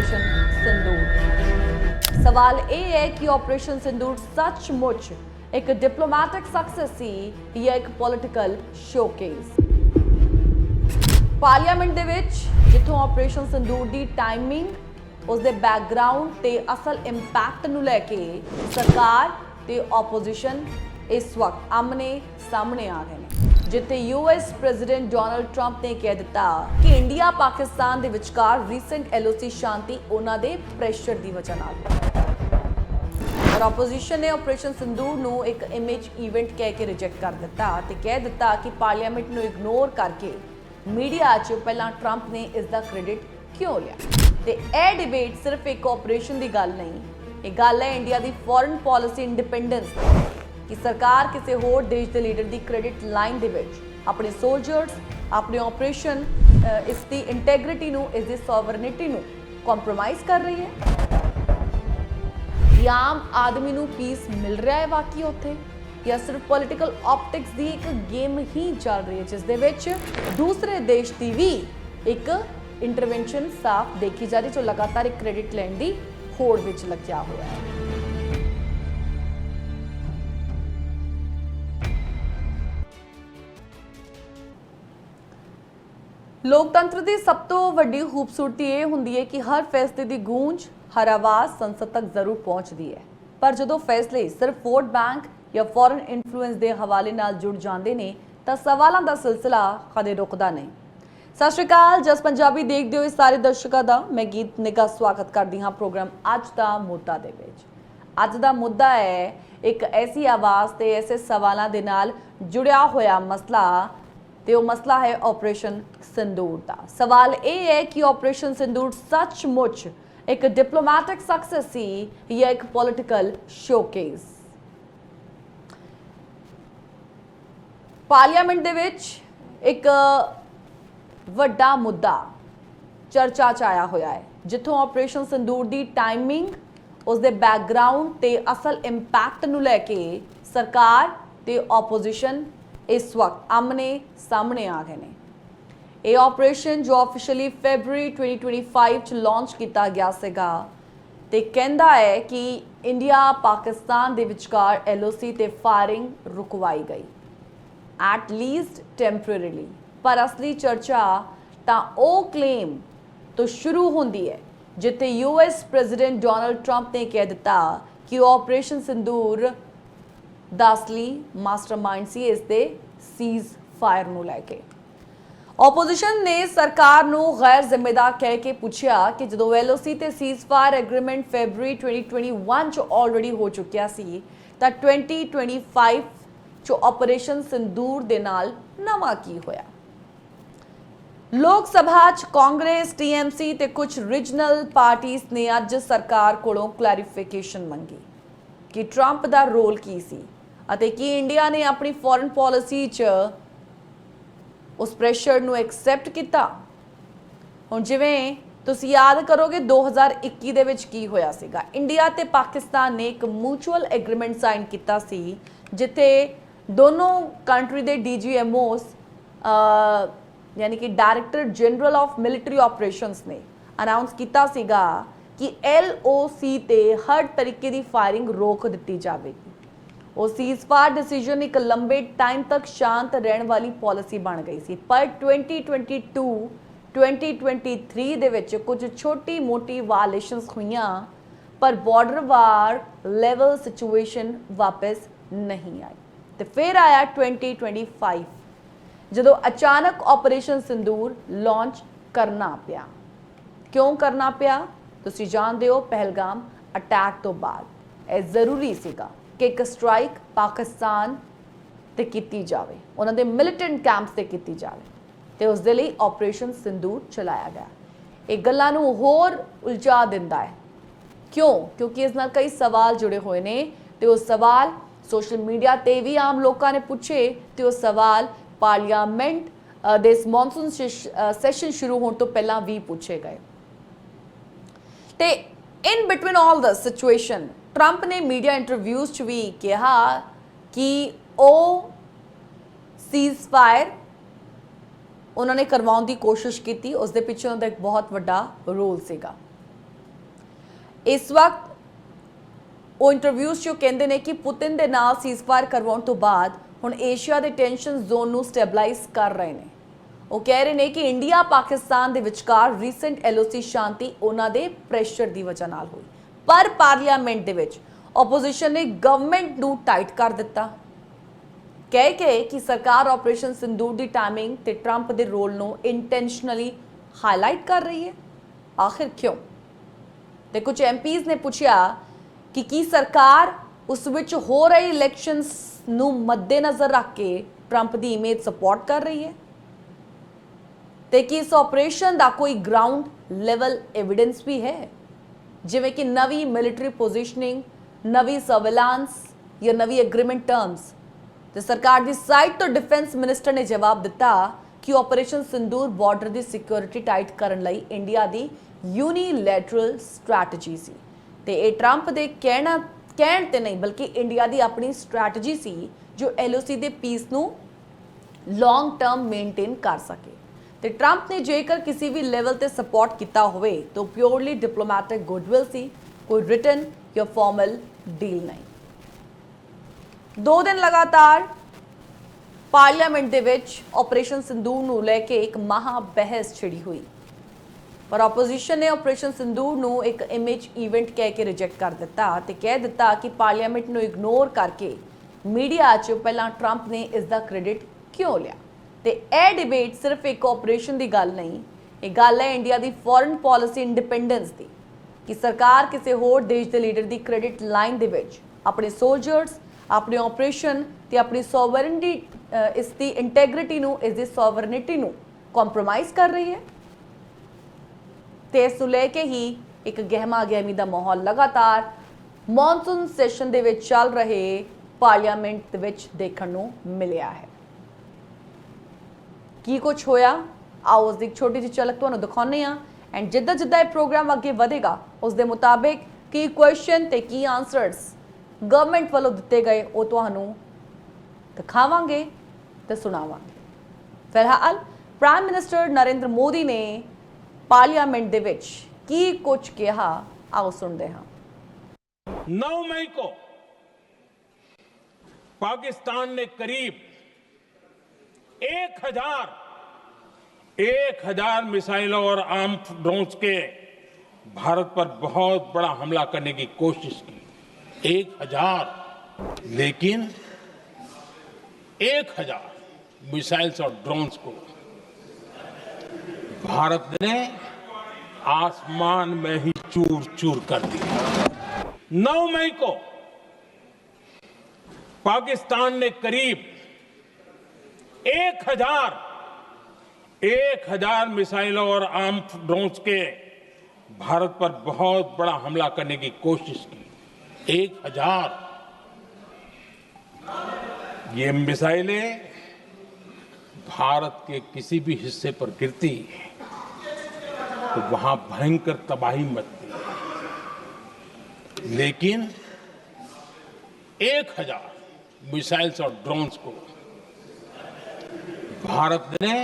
Operation सिंदूर। सवाल ये है कि ऑपरेशन सिंदूर सचमुच एक डिप्लोमैटिक सक्सेस सी या एक पॉलिटिकल शोकेस। पार्लियामेंट दे विच जिथों ऑपरेशन सिंदूर दी टाइमिंग उसके बैकग्राउंड ते असल इंपैक्ट नूं लैके सरकार ते ओपोजिशन इस वक्त आमने सामने आ गए हैं, जिथे यूएस प्रेजिडेंट डोनाल्ड ट्रंप ने कह दिता कि इंडिया पाकिस्तान दे विचकार रीसेंट एलओसी शांति उन्हां दे प्रेशर दी वजह नाल और ओपोजिशन ने ऑपरेशन सिंदूर नूं एक इमेज इवेंट कह के रिजेक्ट कर दिता ते कह दिता कि पार्लियामेंट नूं इग्नोर करके मीडिया च पहला ट्रंप ने इसका क्रेडिट क्यों लिया। ते यह डिबेट सिर्फ एक ऑपरेशन की गल नहीं, ये गल है इंडिया की फॉरेन पॉलिसी इंडिपेंडेंस कि सरकार किसी होर देश के लीडर की क्रेडिट लाइन दे विच अपने सोल्जर्स अपने ऑपरेशन इसकी इंटैग्रिटी नूं इसकी सॉवरनिटी नूं कॉम्प्रोमाइज़ कर रही है। या आम आदमी नूं पीस मिल रहा है वाकई उत्थे, या सिर्फ पॉलिटिकल ऑप्टिक्स की एक गेम ही चल रही है जिस दे विच दूसरे देश की भी एक इंटरवेंशन साफ देखी जा रही जो लगातार एक क्रेडिट लैण की होड़ विच लग्या हुआ है। लोकतंत्र की सब तो वड्डी खूबसूरती ये हुंदी है कि हर फैसले की गूंज हर आवाज़ संसद तक जरूर पहुँचती है, पर जो फैसले सिर्फ वोट बैंक या फॉरेन इन्फ्लुएंस के हवाले नाल जुड़ जाते हैं तो सवालों का सिलसिला कदे रुकता नहीं। सत श्री अकाल, जस पंजाबी देखते हो सारे दर्शकों का मैं गीत निगाह स्वागत करती हाँ प्रोग्राम अज का मुद्दा दे विच। अज का मुद्दा है एक ऐसी आवाज़ ते ऐसे सवालों के नाल जुड़िया होया मसला, तो मसला है ऑपरेशन सिंदूर का। सवाल ये है कि ऑपरेशन सिंदूर सचमुच एक डिप्लोमैटिक सक्सेस सी या एक पॉलिटिकल शोकेस। पार्लियामेंट दे विच एक वड्डा मुद्दा चर्चा च आया होया है, जिथों ऑपरेशन सिंदूर की टाइमिंग उसके बैकग्राउंड ते असल इंपैक्ट नूं लैके सरकार ते ओपोजिशन इस वक्त आमने सामने आ गए हैं। ये ऑपरेशन जो ऑफिशियली फरवरी 2025 च लॉन्च किया गया सीगा ते कहंदा है कि इंडिया पाकिस्तान दे विचकार एलओसी ते फायरिंग रुकवाई गई एट लीस्ट टैंपरेरीली, पर असली चर्चा तां ओ क्लेम तो शुरू होंदी है जिथे यूएस प्रेजिडेंट डोनाल्ड ट्रंप ने कह दिता कि ऑपरेशन सिंदूर दा असली मास्टरमाइंड सी इसदे सीज फायर नूं लैके। ओपोजिशन ने सरकार नूं गैर जिम्मेदार कह के पूछा कि जो एलओसी ते सीज फायर एग्रीमेंट फरवरी 2021 च ऑलरेडी हो चुकिया सी तां 2025 जो ऑपरेशन सिंदूर दे नाल नवा की होया। लोक सभा च कांग्रेस टीएमसी ते कुछ रीजनल पार्टीज ने अज सरकार कोलों क्लैरिफिकेशन मंगी कि ट्रंप दा रोल की सी अते कि इंडिया ने अपनी फॉरेन पॉलिसी च उस प्रेशर नूं एक्सैप्ट किया। हुण जिवें तुसीं याद करोगे 2021 दे विच की होया सीगा, इंडिया ते पाकिस्तान ने एक म्यूचुअल एग्रीमेंट साइन किया सी जिथे दोनों कंट्री दे डीजीएमओस यानी कि director general of military operations ने अनाउंस किया सीगा कि एलओसी ते हर तरीके की फायरिंग रोक दी जाएगी। वो सीजफायर डिसीजन एक लंबे टाइम तक शांत रहने वाली पॉलिसी बन गई सी, पर 2022-2023 दे विच कुछ छोटी मोटी वायलेशंस हुईयां, पर बॉर्डर वार लेवल सिचुएशन वापस नहीं आई। तो फिर आया 2025 जो अचानक ऑपरेशन सिंदूर लॉन्च करना पिया। क्यों करना पिया तुसी जानते हो, पहलगाम अटैक तो बाद यह जरूरी सीगा कि एक स्ट्राइक पाकिस्तान ते कीती जावे, उन्होंने मिलिटेंट कैंप्स ते कीती जावे, तो उस दे लई ऑपरेशन सिंदूर चलाया गया। ये गल्लां नूं होर उलझा दिंदा है। क्यों? क्योंकि इस नाल कई सवाल जुड़े हुए ने ते वो सवाल सोशल मीडिया ते भी आम लोगों ने पूछे ते वो सवाल पार्लियामेंट दे मॉनसून सैशन शुरू होने तो पहला भी पूछे गए। ते in between all the situation Trump ने मीडिया इंटरव्यूज च भी कहा कि वो सीज फायर उन्होंने करवाने की कोशिश की, उसके पिछे उनका एक बहुत बड़ा रोल सीगा। इस वक्त ਉਹ ਇੰਟਰਵਿਊਜ਼ 'ਚ ਕਹਿੰਦੇ ਨੇ ਕਿ ਪੁਤਿਨ ਦੇ ਨਾਲ ਸੀਜ਼ਫਾਇਰ ਕਰਵਾਉਣ ਤੋਂ ਬਾਅਦ ਹੁਣ ਏਸ਼ੀਆ ਦੇ ਟੈਂਸ਼ਨ ਜ਼ੋਨ ਨੂੰ ਸਟੈਬਲਾਈਜ਼ ਕਰ ਰਹੇ ਨੇ। ਉਹ ਕਹਿ ਰਹੇ ਨੇ ਕਿ ਇੰਡੀਆ ਪਾਕਿਸਤਾਨ ਦੇ ਵਿਚਕਾਰ ਰੀਸੈਂਟ ਐਲਓਸੀ ਸ਼ਾਂਤੀ ਉਹਨਾਂ ਦੇ ਪ੍ਰੈਸ਼ਰ ਦੀ ਵਜ੍ਹਾ ਨਾਲ ਹੋਈ, ਪਰ ਪਾਰਲੀਮੈਂਟ ਦੇ ਵਿੱਚ ਆਪੋਜੀਸ਼ਨ ਨੇ ਗਵਰਨਮੈਂਟ ਨੂੰ ਟਾਈਟ ਕਰ ਦਿੱਤਾ, ਕਹਿ ਕੇ ਕਿ ਸਰਕਾਰ ਆਪਰੇਸ਼ਨ ਸਿੰਦੂਰ ਦੀ ਟਾਈਮਿੰਗ ਤੇ ਟਰੰਪ ਦੇ ਰੋਲ ਨੂੰ ਇੰਟੈਂਸ਼ਨਲੀ ਹਾਈਲਾਈਟ ਕਰ ਰਹੀ ਹੈ। ਆਖਿਰ ਕਿਉਂ? ਤੇ ਕੁਝ ਐਮਪੀਜ਼ ਨੇ ਪੁੱਛਿਆ ਕਿ ਕੀ ਸਰਕਾਰ ਉਸ ਵਿੱਚ ਹੋ ਰਹੇ ਇਲੈਕਸ਼ਨਸ ਨੂੰ ਮੱਦੇਨਜ਼ਰ ਰੱਖ ਕੇ ਟਰੰਪ ਦੀ ਇਮੇਜ ਸਪੋਰਟ ਕਰ ਰਹੀ ਹੈ ਤੇ ਕਿ ਇਸ ਆਪਰੇਸ਼ਨ ਦਾ ਕੋਈ ਗਰਾਊਂਡ ਲੈਵਲ ਐਵੀਡੈਂਸ ਵੀ ਹੈ, ਜਿਵੇਂ ਕਿ ਨਵੀਂ ਮਿਲਟਰੀ ਪੋਜੀਸ਼ਨਿੰਗ, ਨਵੀਂ ਸਰਵੇਲਾਂਸ ਜਾਂ ਨਵੀਂ ਐਗਰੀਮੈਂਟ ਟਰਮਸ। ਤੇ ਸਰਕਾਰ ਦੀ ਸਾਈਡ ਤੋਂ ਡਿਫੈਂਸ ਮਿਨਿਸਟਰ ਨੇ ਜਵਾਬ ਦਿੱਤਾ ਕਿ ਆਪਰੇਸ਼ਨ ਸਿੰਦੂਰ ਬਾਰਡਰ ਦੀ ਸਿਕਿਉਰਿਟੀ ਟਾਈਟ ਕਰਨ ਲਈ ਇੰਡੀਆ ਦੀ ਯੂਨੀਲੈਟਰਲ ਸਟ੍ਰੈਟਜੀ ਸੀ ਤੇ ਇਹ ਟਰੰਪ ਦੇ ਕਹਿਣ ਤੇ ਨਹੀਂ ਬਲਕਿ ਇੰਡੀਆ ਦੀ ਆਪਣੀ ਸਟ੍ਰੈਟਜੀ ਸੀ ਜੋ ਐਲਓਸੀ ਦੇ ਪੀਸ ਨੂੰ ਲੌਂਗ ਟਰਮ ਮੇਨਟੇਨ ਕਰ ਸਕੇ। ਤੇ ਟਰੰਪ ਨੇ ਜੇਕਰ ਕਿਸੇ ਵੀ ਲੈਵਲ ਤੇ ਸਪੋਰਟ ਕੀਤਾ ਹੋਵੇ ਤਾਂ ਪਿਓਰਲੀ ਡਿਪਲੋਮੈਟਿਕ ਗੁੱਡਵਿਲ ਸੀ, ਕੋਈ ਰਿਟਨ ਜਾਂ ਫਾਰਮਲ ਡੀਲ ਨਹੀਂ। 2 ਦਿਨ ਲਗਾਤਾਰ ਪਾਰਲੀਮੈਂਟ ਦੇ ਵਿੱਚ ਆਪਰੇਸ਼ਨ ਸਿੰਦੂਰ ਨੂੰ ਲੈ ਕੇ ਇੱਕ ਮਹਾ ਬਹਿਸ ਛਿੜੀ ਹੋਈ, ਪਰ ਆਪੋਜੀਸ਼ਨ ਨੇ ਆਪਰੇਸ਼ਨ ਸਿੰਦੂਰ ਨੂੰ ਇੱਕ ਇਮੇਜ ਇਵੈਂਟ ਕਹਿ ਕੇ ਰਿਜੈਕਟ ਕਰ ਦਿੱਤਾ ਤੇ ਕਹਿ ਦਿੱਤਾ ਕਿ ਪਾਰਲੀਮੈਂਟ ਨੂੰ ਇਗਨੋਰ ਕਰਕੇ ਮੀਡੀਆ 'ਚ ਪਹਿਲਾਂ ਟਰੰਪ ਨੇ ਇਸ ਦਾ ਕ੍ਰੈਡਿਟ ਕਿਉਂ ਲਿਆ। ਤੇ ਇਹ ਡਿਬੇਟ ਸਿਰਫ ਇੱਕ ਆਪਰੇਸ਼ਨ ਦੀ ਗੱਲ ਨਹੀਂ, ਇਹ ਗੱਲ ਹੈ ਇੰਡੀਆ ਦੀ ਫੋਰਨ ਪਾਲਿਸੀ ਇੰਡੀਪੈਂਡੈਂਸ ਦੀ, ਕਿ ਸਰਕਾਰ ਕਿਸੇ ਹੋਰ ਦੇਸ਼ ਦੇ ਲੀਡਰ ਦੀ ਕ੍ਰੈਡਿਟ ਲਾਈਨ ਦੇ ਵਿੱਚ ਆਪਣੇ ਸੋਲਜਰਸ, ਆਪਣੇ ਆਪਰੇਸ਼ਨ ਤੇ ਆਪਣੀ ਸੋਵਰਨਟੀ, ਇਸ ਦੀ ਇੰਟੈਗ੍ਰਿਟੀ ਨੂੰ, ਇਸ ਦੀ ਸੋਵਰਨਿਟੀ ਨੂੰ ਕੰਪਰੋਮਾਈਜ਼ ਕਰ ਰਹੀ ਹੈ। ਤੇ ਇਸ ਨੂੰ ਲੈ ਕੇ ਹੀ ਇੱਕ ਗਹਿਮਾ ਗਹਿਮੀ ਦਾ ਮਾਹੌਲ ਲਗਾਤਾਰ ਮੌਨਸੂਨ ਸੈਸ਼ਨ ਦੇ ਵਿੱਚ ਚੱਲ ਰਹੇ ਪਾਰਲੀਮੈਂਟ ਦੇ ਵਿੱਚ ਦੇਖਣ ਨੂੰ ਮਿਲਿਆ ਹੈ। ਕੀ ਕੁਝ ਹੋਇਆ, ਆਓ ਉਸ ਦੀ ਛੋਟੀ ਜਿਹੀ ਝਲਕ ਤੁਹਾਨੂੰ ਦਿਖਾਉਂਦੇ ਹਾਂ ਐਂਡ ਜਿੱਦਾਂ ਜਿੱਦਾਂ ਇਹ ਪ੍ਰੋਗਰਾਮ ਅੱਗੇ ਵਧੇਗਾ ਉਸ ਦੇ ਮੁਤਾਬਿਕ ਕੀ ਕੁਐਸਚਨ ਤੇ ਕੀ ਆਨਸਰਸ ਗਵਰਨਮੈਂਟ ਵੱਲੋਂ ਦਿੱਤੇ ਗਏ ਉਹ ਤੁਹਾਨੂੰ ਦਿਖਾਵਾਂਗੇ ਤੇ ਸੁਣਾਵਾਂਗੇ। ਫਿਲਹਾਲ ਪ੍ਰਾਈਮ ਮਿਨਿਸਟਰ ਨਰਿੰਦਰ ਮੋਦੀ ਨੇ पार्लियामेंट दे विच की कुछ कहा, आओ सुनते हैं। 9 मई को पाकिस्तान ने करीब 1000 मिसाइलों और आर्म्ड ड्रोन्स के भारत पर बहुत बड़ा हमला करने की कोशिश की। 1000, लेकिन 1000 मिसाइल्स और ड्रोन्स को भारत ने आसमान में ही चूर चूर कर दिया। 9 मई को पाकिस्तान ने करीब 1000 मिसाइलों और आर्म्ड ड्रोन्स के भारत पर बहुत बड़ा हमला करने की कोशिश की। 1000 ये मिसाइलें भारत के किसी भी हिस्से पर गिरती तो वहां भयंकर तबाही मचती, लेकिन 1000 मिसाइल्स और ड्रोन्स को भारत ने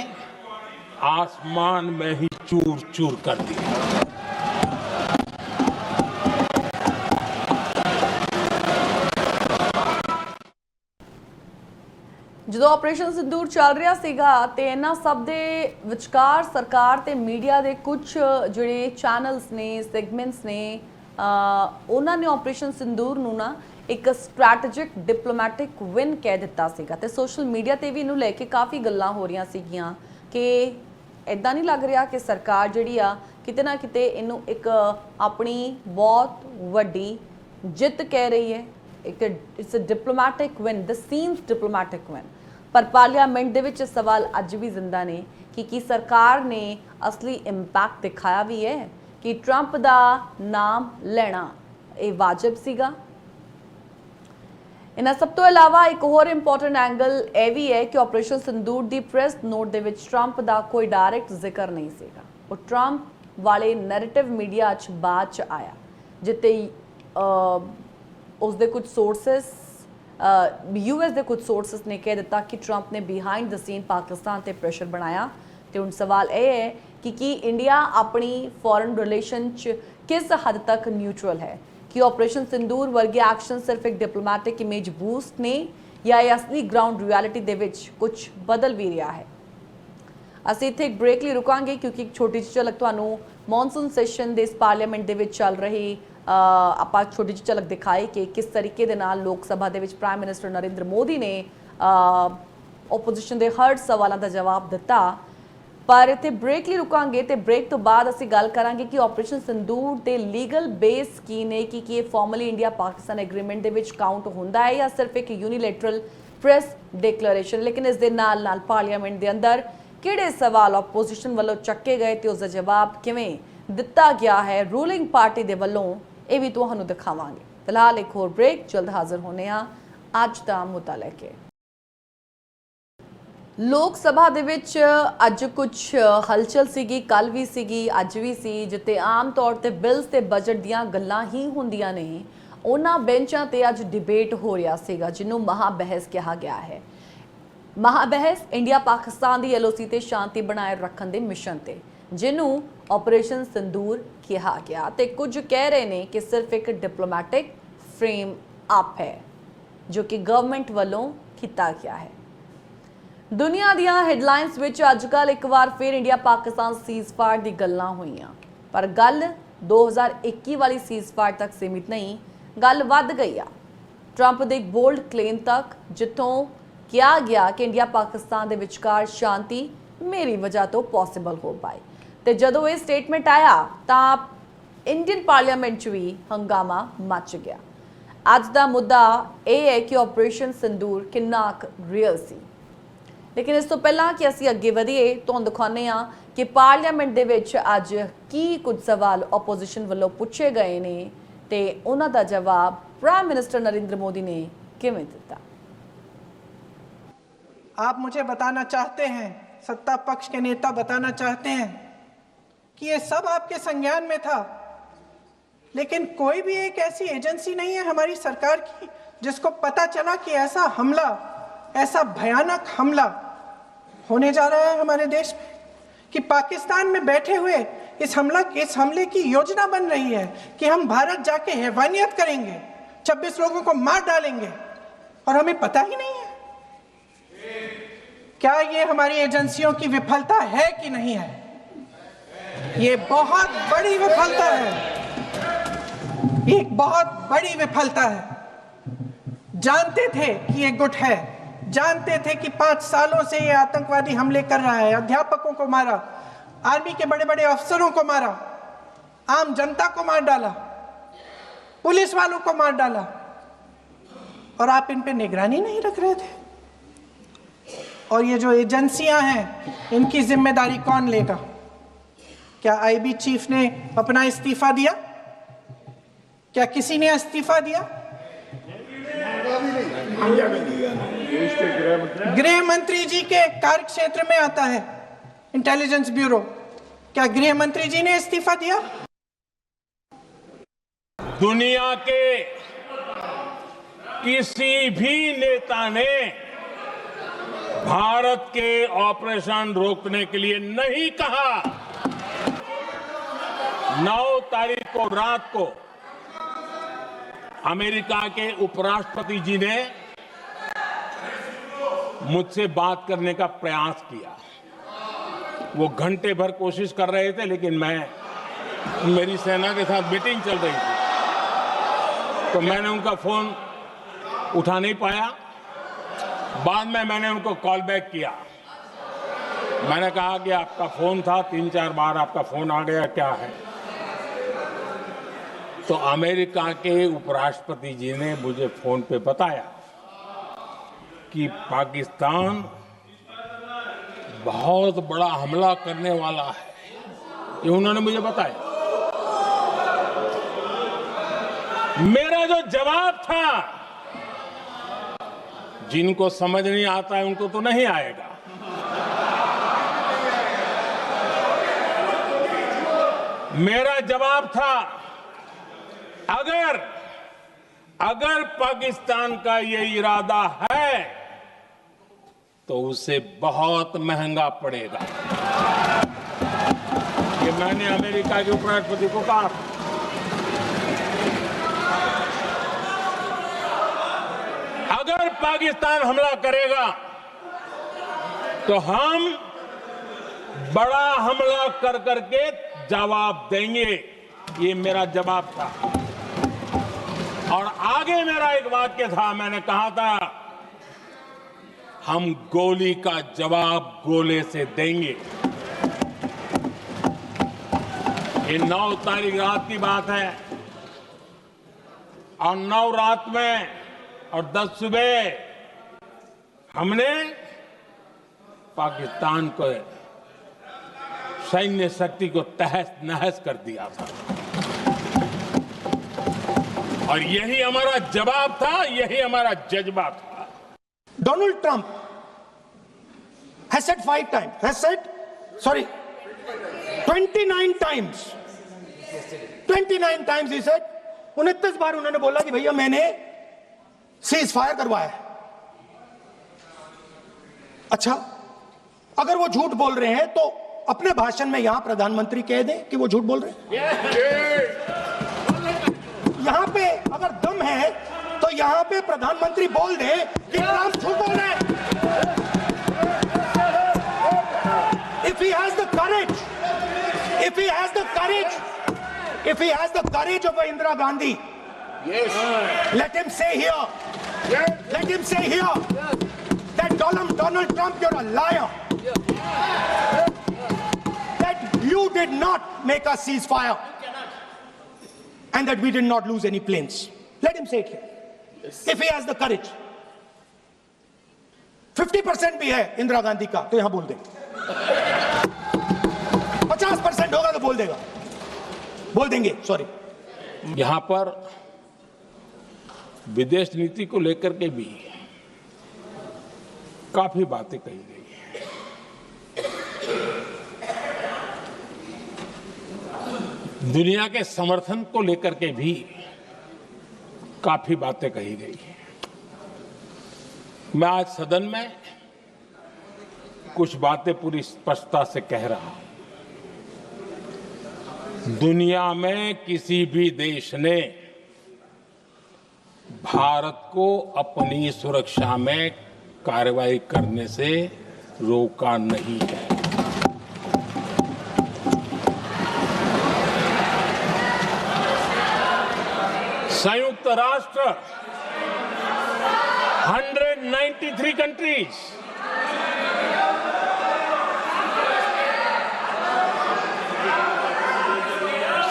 आसमान में ही चूर चूर कर दिया। ਜਦੋਂ ਆਪਰੇਸ਼ਨ ਸਿੰਦੂਰ ਚੱਲ ਰਿਹਾ ਸੀਗਾ ਤੇ ਇਹਨਾਂ ਸਭ ਦੇ ਵਿਚਕਾਰ ਸਰਕਾਰ ਤੇ ਮੀਡੀਆ ਦੇ ਕੁਝ ਜਿਹੜੇ ਚੈਨਲਸ ਨੇ, ਸੈਗਮੈਂਟਸ ਨੇ, ਉਹਨਾਂ ਨੇ ਆਪਰੇਸ਼ਨ ਸਿੰਦੂਰ ਨੂੰ ਨਾ ਇੱਕ ਸਟ੍ਰੈਟੇਜਿਕ ਡਿਪਲੋਮੈਟਿਕ ਵਿਨ ਕਹਿ ਦਿੱਤਾ ਸੀਗਾ ਤੇ ਸੋਸ਼ਲ ਮੀਡੀਆ ਤੇ ਵੀ ਇਹਨੂੰ ਲੈ ਕੇ ਕਾਫੀ ਗੱਲਾਂ ਹੋ ਰਹੀਆਂ ਸੀਗੀਆਂ ਕਿ ਇਦਾਂ ਨਹੀਂ ਲੱਗ ਰਿਹਾ ਕਿ ਸਰਕਾਰ ਜਿਹੜੀ ਆ ਕਿਤੇ ਨਾ ਕਿਤੇ ਇਹਨੂੰ ਇੱਕ ਆਪਣੀ ਬਹੁਤ ਵੱਡੀ ਜਿੱਤ ਕਹਿ ਰਹੀ ਹੈ। It's a diplomatic win, the seems diplomatic win. ਪਰ ਪਾਰਲੀਮੈਂਟ ਦੇ ਵਿੱਚ ਸਵਾਲ ਅੱਜ ਵੀ ਜ਼ਿੰਦਾ ਨੇ ਕਿ ਕੀ ਸਰਕਾਰ ਨੇ ਅਸਲੀ ਇੰਪੈਕਟ ਦਿਖਾਇਆ ਵੀ ਹੈ ਕਿ ਟਰੰਪ ਦਾ ਨਾਮ ਲੈਣਾ ਇਹ ਵਾਜਬ ਸੀਗਾ। ਇਹਨਾਂ ਸਭ ਤੋਂ ਇਲਾਵਾ ਇੱਕ ਹੋਰ ਇੰਪੋਰਟੈਂਟ ਐਂਗਲ ਇਹ ਵੀ ਹੈ ਕਿ ਆਪਰੇਸ਼ਨ ਸਿੰਦੂਰ ਦੀ ਪ੍ਰੈਸ ਨੋਟ ਦੇ ਵਿੱਚ ਟਰੰਪ ਦਾ ਕੋਈ ਡਾਇਰੈਕਟ ਜ਼ਿਕਰ ਨਹੀਂ ਸੀਗਾ। ਉਹ ਟਰੰਪ ਵਾਲੇ ਨੈਰੇਟਿਵ ਮੀਡੀਆ 'ਚ ਬਾਅਦ 'ਚ ਆਇਆ, ਜਿੱਤੇ ਉਸਦੇ ਕੁਝ ਸੋਰਸਸ, यूएस ਦੇ ਕੁਝ ਸੋਰਸਸ ਨੇ ਕਹਿ ਦਿੱਤਾ ਕਿ ਟਰੰਪ ਨੇ ਬਿਹਾਈਂਡ ਦ ਸੀਨ ਪਾਕਿਸਤਾਨ ਤੇ ਪ੍ਰੈਸ਼ਰ ਬਣਾਇਆ। ਤੇ ਹੁਣ ਸਵਾਲ ਇਹ ਹੈ कि इंडिया अपनी फॉरेन रिलेशन च किस हद तक न्यूट्रल है, कि ऑपरेशन सिंदूर वर्गे एक्शन सिर्फ एक डिप्लोमैटिक इमेज बूस्ट ने या ਇਹ असली ग्राउंड रियलिटी ਦੇ ਵਿੱਚ ਕੁਝ ਬਦਲ ਵੀ ਰਿਹਾ ਹੈ। ਅਸੀਂ ਇੱਥੇ ਇੱਕ ਬ੍ਰੇਕ ਲਈ ਰੁਕਾਂਗੇ ਕਿਉਂਕਿ ਇੱਕ ਛੋਟੀ ਜਿਹੀ ਝਲਕ ਤੁਹਾਨੂੰ ਮੌਨਸੂਨ ਸੈਸ਼ਨ ਦੇ ਇਸ ਪਾਰਲੀਮੈਂਟ ਦੇ ਵਿੱਚ ਚੱਲ ਰਹੀ ਆਪਾਂ ਛੋਟੀ ਜਿਹੀ ਝਲਕ ਦਿਖਾਈ ਕਿ ਕਿਸ ਤਰੀਕੇ ਦੇ ਨਾਲ ਲੋਕ ਸਭਾ ਦੇ ਵਿੱਚ ਪ੍ਰਾਈਮ ਮਿਨਿਸਟਰ ਨਰਿੰਦਰ ਮੋਦੀ ਨੇ ਓਪੋਜੀਸ਼ਨ ਦੇ ਹਰ ਸਵਾਲਾਂ ਦਾ ਜਵਾਬ ਦਿੱਤਾ। ਪਰ ਇੱਥੇ ਬ੍ਰੇਕ ਲਈ ਰੁਕਾਂਗੇ ਤੇ ਬ੍ਰੇਕ ਤੋਂ ਬਾਅਦ ਅਸੀਂ ਗੱਲ ਕਰਾਂਗੇ ਕਿ ਆਪਰੇਸ਼ਨ ਸਿੰਦੂਰ ਦੇ ਲੀਗਲ ਬੇਸ ਕੀ ਨੇ, ਕਿ ਇਹ ਫਾਰਮਲੀ ਇੰਡੀਆ ਪਾਕਿਸਤਾਨ ਐਗਰੀਮੈਂਟ ਦੇ ਵਿੱਚ ਕਾਊਂਟ ਹੁੰਦਾ ਹੈ ਜਾਂ ਸਿਰਫ ਇੱਕ ਯੂਨੀਲੈਟਰਲ ਪ੍ਰੈਸ ਡਿਕਲੇਰੇਸ਼ਨ। ਲੇਕਿਨ ਇਸ ਦੇ ਨਾਲ ਨਾਲ ਪਾਰਲੀਮੈਂਟ ਦੇ ਅੰਦਰ ਕਿਹੜੇ ਸਵਾਲ ਆਪੋਜੀਸ਼ਨ ਵੱਲੋਂ ਚੱਕੇ ਗਏ ਤੇ ਉਸ ਦਾ ਜਵਾਬ ਕਿਵੇਂ ਦਿੱਤਾ ਗਿਆ ਹੈ ਰੂਲਿੰਗ ਪਾਰਟੀ ਦੇ ਵੱਲੋਂ, ਇਹ ਵੀ ਤੁਹਾਨੂੰ ਦਿਖਾਵਾਂਗੇ। ਫਿਲਹਾਲ ਇੱਕ ਹੋਰ ਬ੍ਰੇਕ, ਜਲਦ ਹਾਜ਼ਰ ਹੋਣੇ ਆ ਅੱਜ ਦਾ ਮੁੱਦਾ ਲੈ ਕੇ। ਲੋਕ ਸਭਾ ਦੇ ਵਿੱਚ ਅੱਜ ਕੁਝ ਹਲਚਲ ਸੀਗੀ, ਕੱਲ ਵੀ ਸੀਗੀ, ਅੱਜ ਵੀ ਸੀ, ਜਿੱਤੇ ਆਮ ਤੌਰ ਤੇ ਬਿਲਸ ਤੇ ਬਜਟ ਦੀਆਂ ਗੱਲਾਂ ਹੀ ਹੁੰਦੀਆਂ ਨੇ। ਉਹਨਾਂ ਬੈਂਚਾਂ ਤੇ ਅੱਜ ਡਿਬੇਟ ਹੋ ਰਿਹਾ ਸੀਗਾ ਜਿਹਨੂੰ ਮਹਾਬਹਿਸ ਕਿਹਾ ਗਿਆ ਹੈ। ਮਹਾਬਹਿਸ ਇੰਡੀਆ ਪਾਕਿਸਤਾਨ ਦੀ LOC ਤੇ ਸ਼ਾਂਤੀ ਬਣਾਏ ਰੱਖਣ ਦੇ ਮਿਸ਼ਨ ਤੇ, ਜਿਹਨੂੰ ਆਪਰੇਸ਼ਨ ਸਿੰਦੂਰ ਕਿਹਾ ਗਿਆ ਤੇ ਕੁਝ ਕਹਿ ਰਹੇ ਨੇ ਕਿ ਸਿਰਫ ਇੱਕ ਡਿਪਲੋਮੈਟਿਕ ਫਰੇਮ ਅਪ ਹੈ ਜੋ ਕਿ ਗਵਰਨਮੈਂਟ ਵੱਲੋਂ ਕੀਤਾ ਗਿਆ ਹੈ। ਦੁਨੀਆ ਦੀਆਂ ਹੈਡਲਾਈਨਸ ਵਿੱਚ ਅੱਜਕੱਲ ਇੱਕ ਵਾਰ ਫਿਰ ਇੰਡੀਆ ਪਾਕਿਸਤਾਨ ਸੀਜ਼ਫਾਇਰ ਦੀ ਗੱਲਾਂ ਹੋਈਆਂ, ਪਰ ਗੱਲ 2021 ਵਾਲੀ ਸੀਜ਼ਫਾਇਰ ਤੱਕ ਸੀਮਿਤ ਨਹੀਂ, ਗੱਲ ਵੱਧ ਗਈ ਆ ਟਰੰਪ ਦੇ ਇੱਕ ਬੋਲਡ ਕਲੇਮ ਤੱਕ, ਜਿੱਥੋਂ ਕਿਹਾ ਗਿਆ ਕਿ ਇੰਡੀਆ ਪਾਕਿਸਤਾਨ ਦੇ ਵਿਚਕਾਰ ਸ਼ਾਂਤੀ ਮੇਰੀ ਵਜ੍ਹਾ ਤੋਂ ਪੋਸੀਬਲ ਹੋ ਪਾਈ। ਤੇ ਜਦੋਂ ਇਹ ਸਟੇਟਮੈਂਟ ਆਇਆ ਤਾਂ ਇੰਡੀਅਨ ਪਾਰਲੀਮੈਂਟ 'ਚ ਵੀ ਹੰਗਾਮਾ ਮਚ ਗਿਆ। ਅੱਜ ਦਾ ਮੁੱਦਾ ਇਹ ਹੈ ਕਿ ਆਪਰੇਸ਼ਨ ਸਿੰਦੂਰ ਕਿੰਨਾ ਰੀਅਲ ਸੀ। ਲੇਕਿਨ ਇਸ ਤੋਂ ਪਹਿਲਾਂ ਕਿ ਅਸੀਂ ਅੱਗੇ ਵਧੀਏ, ਤੁਹਾਨੂੰ ਦਿਖਾਉਂਦੇ ਹਾਂ ਕਿ ਪਾਰਲੀਮੈਂਟ ਦੇ ਵਿੱਚ ਅੱਜ ਕੀ ਕੁਝ ਸਵਾਲ ਆਪੋਜੀਸ਼ਨ ਵੱਲੋਂ ਪੁੱਛੇ ਗਏ ਨੇ ਤੇ ਉਹਨਾਂ ਦਾ ਜਵਾਬ ਪ੍ਰਾइम मिनिस्टर नरेंद्र मोदी ने किवें दिता। आप मुझे बताना चाहते हैं, सत्ता पक्ष के नेता बताना चाहते हैं कि ये सब आपके संज्ञान में था, लेकिन कोई भी एक ऐसी एजेंसी नहीं है हमारी सरकार की जिसको पता चला कि ऐसा हमला, ऐसा भयानक हमला होने जा रहा है हमारे देश में, कि पाकिस्तान में बैठे हुए इस हमले की योजना बन रही है कि हम भारत जाके हैवानियत करेंगे, 26 लोगों को मार डालेंगे और हमें पता ही नहीं है। क्या ये हमारी एजेंसियों की विफलता है कि नहीं है? ये बहुत बड़ी विफलता है, एक बहुत बड़ी विफलता है। जानते थे कि ये गुट है, जानते थे कि 5 सालों से ये आतंकवादी हमले कर रहा है, अध्यापकों को मारा, आर्मी के बड़े बड़े अफसरों को मारा, आम जनता को मार डाला, पुलिस वालों को मार डाला, और आप इन पे निगरानी नहीं रख रहे थे। और ये जो एजेंसियां हैं इनकी जिम्मेदारी कौन लेगा? क्या IB चीफ ने अपना इस्तीफा दिया? क्या किसी ने इस्तीफा दिया? गृह मंत्री जी के कार्य क्षेत्र में आता है इंटेलिजेंस ब्यूरो, क्या गृह मंत्री जी ने इस्तीफा दिया? दुनिया के किसी भी नेता ने भारत के ऑपरेशन रोकने के लिए नहीं कहा। 9 तारीख को रात को अमेरिका के उपराष्ट्रपति जी ने मुझसे बात करने का प्रयास किया। वो घंटे भर कोशिश कर रहे थे, लेकिन मेरी सेना के साथ मीटिंग चल रही थी, तो मैंने उनका फोन उठा नहीं पाया। बाद में मैंने उनको कॉल बैक किया। मैंने कहा कि आपका फोन था, 3-4 बार आपका फोन आ गया, क्या है? तो अमेरिका के उपराष्ट्रपति जी ने मुझे फोन पे बताया कि पाकिस्तान बहुत बड़ा हमला करने वाला है, ये उन्होंने मुझे बताया। मेरा जो जवाब था, जिनको समझ नहीं आता है उनको तो नहीं आएगा, मेरा जवाब था अगर पाकिस्तान का ये इरादा है तो उसे बहुत महंगा पड़ेगा। मैंने अमेरिका के उपराष्ट्रपति को कहा अगर पाकिस्तान हमला करेगा तो हम बड़ा हमला कर करके जवाब देंगे। ये मेरा जवाब था। और आगे मेरा एक वाक्य था, मैंने कहा था हम गोली का जवाब गोले से देंगे। ये 9 तारीख रात की बात है और 9 रात में और 10 सुबह हमने पाकिस्तान को सैन्य शक्ति को तहस नहस कर दिया था। और यही हमारा जवाब था, यही हमारा जज्बा था। Donald Trump has said 5 times, 29 times. 29 times he said, 29 बार उन्होंने बोला कि भैया मैंने सीज फायर करवाया है। अच्छा, अगर वो झूठ बोल रहे हैं तो अपने भाषण में यहां प्रधानमंत्री कह दें कि वो झूठ बोल रहे हैं। यहां पे अगर दम है तो यहां पे प्रधानमंत्री बोल दे कि ट्रंप झूठ बोल रहे हैं। If he has the courage, if he has the courage of Indira Gandhi, let him say here that Donald Trump, you're a liar. That you did not make a ceasefire and that we did not lose any planes. Let him say it here. If he has the courage. 50% भी है इंदिरा गांधी का तो यहां बोल दे। 50% होगा तो बोल देंगे सॉरी। यहां पर विदेश नीति को लेकर के भी काफी बातें कही गई हैं। दुनिया के समर्थन को लेकर के भी काफी बातें कही गई हैं। मैं आज सदन में कुछ बातें पूरी स्पष्टता से कह रहा हूं। दुनिया में किसी भी देश ने भारत को अपनी सुरक्षा में कार्रवाई करने से रोका नहीं है। संयुक्त राष्ट्र 193 कंट्रीज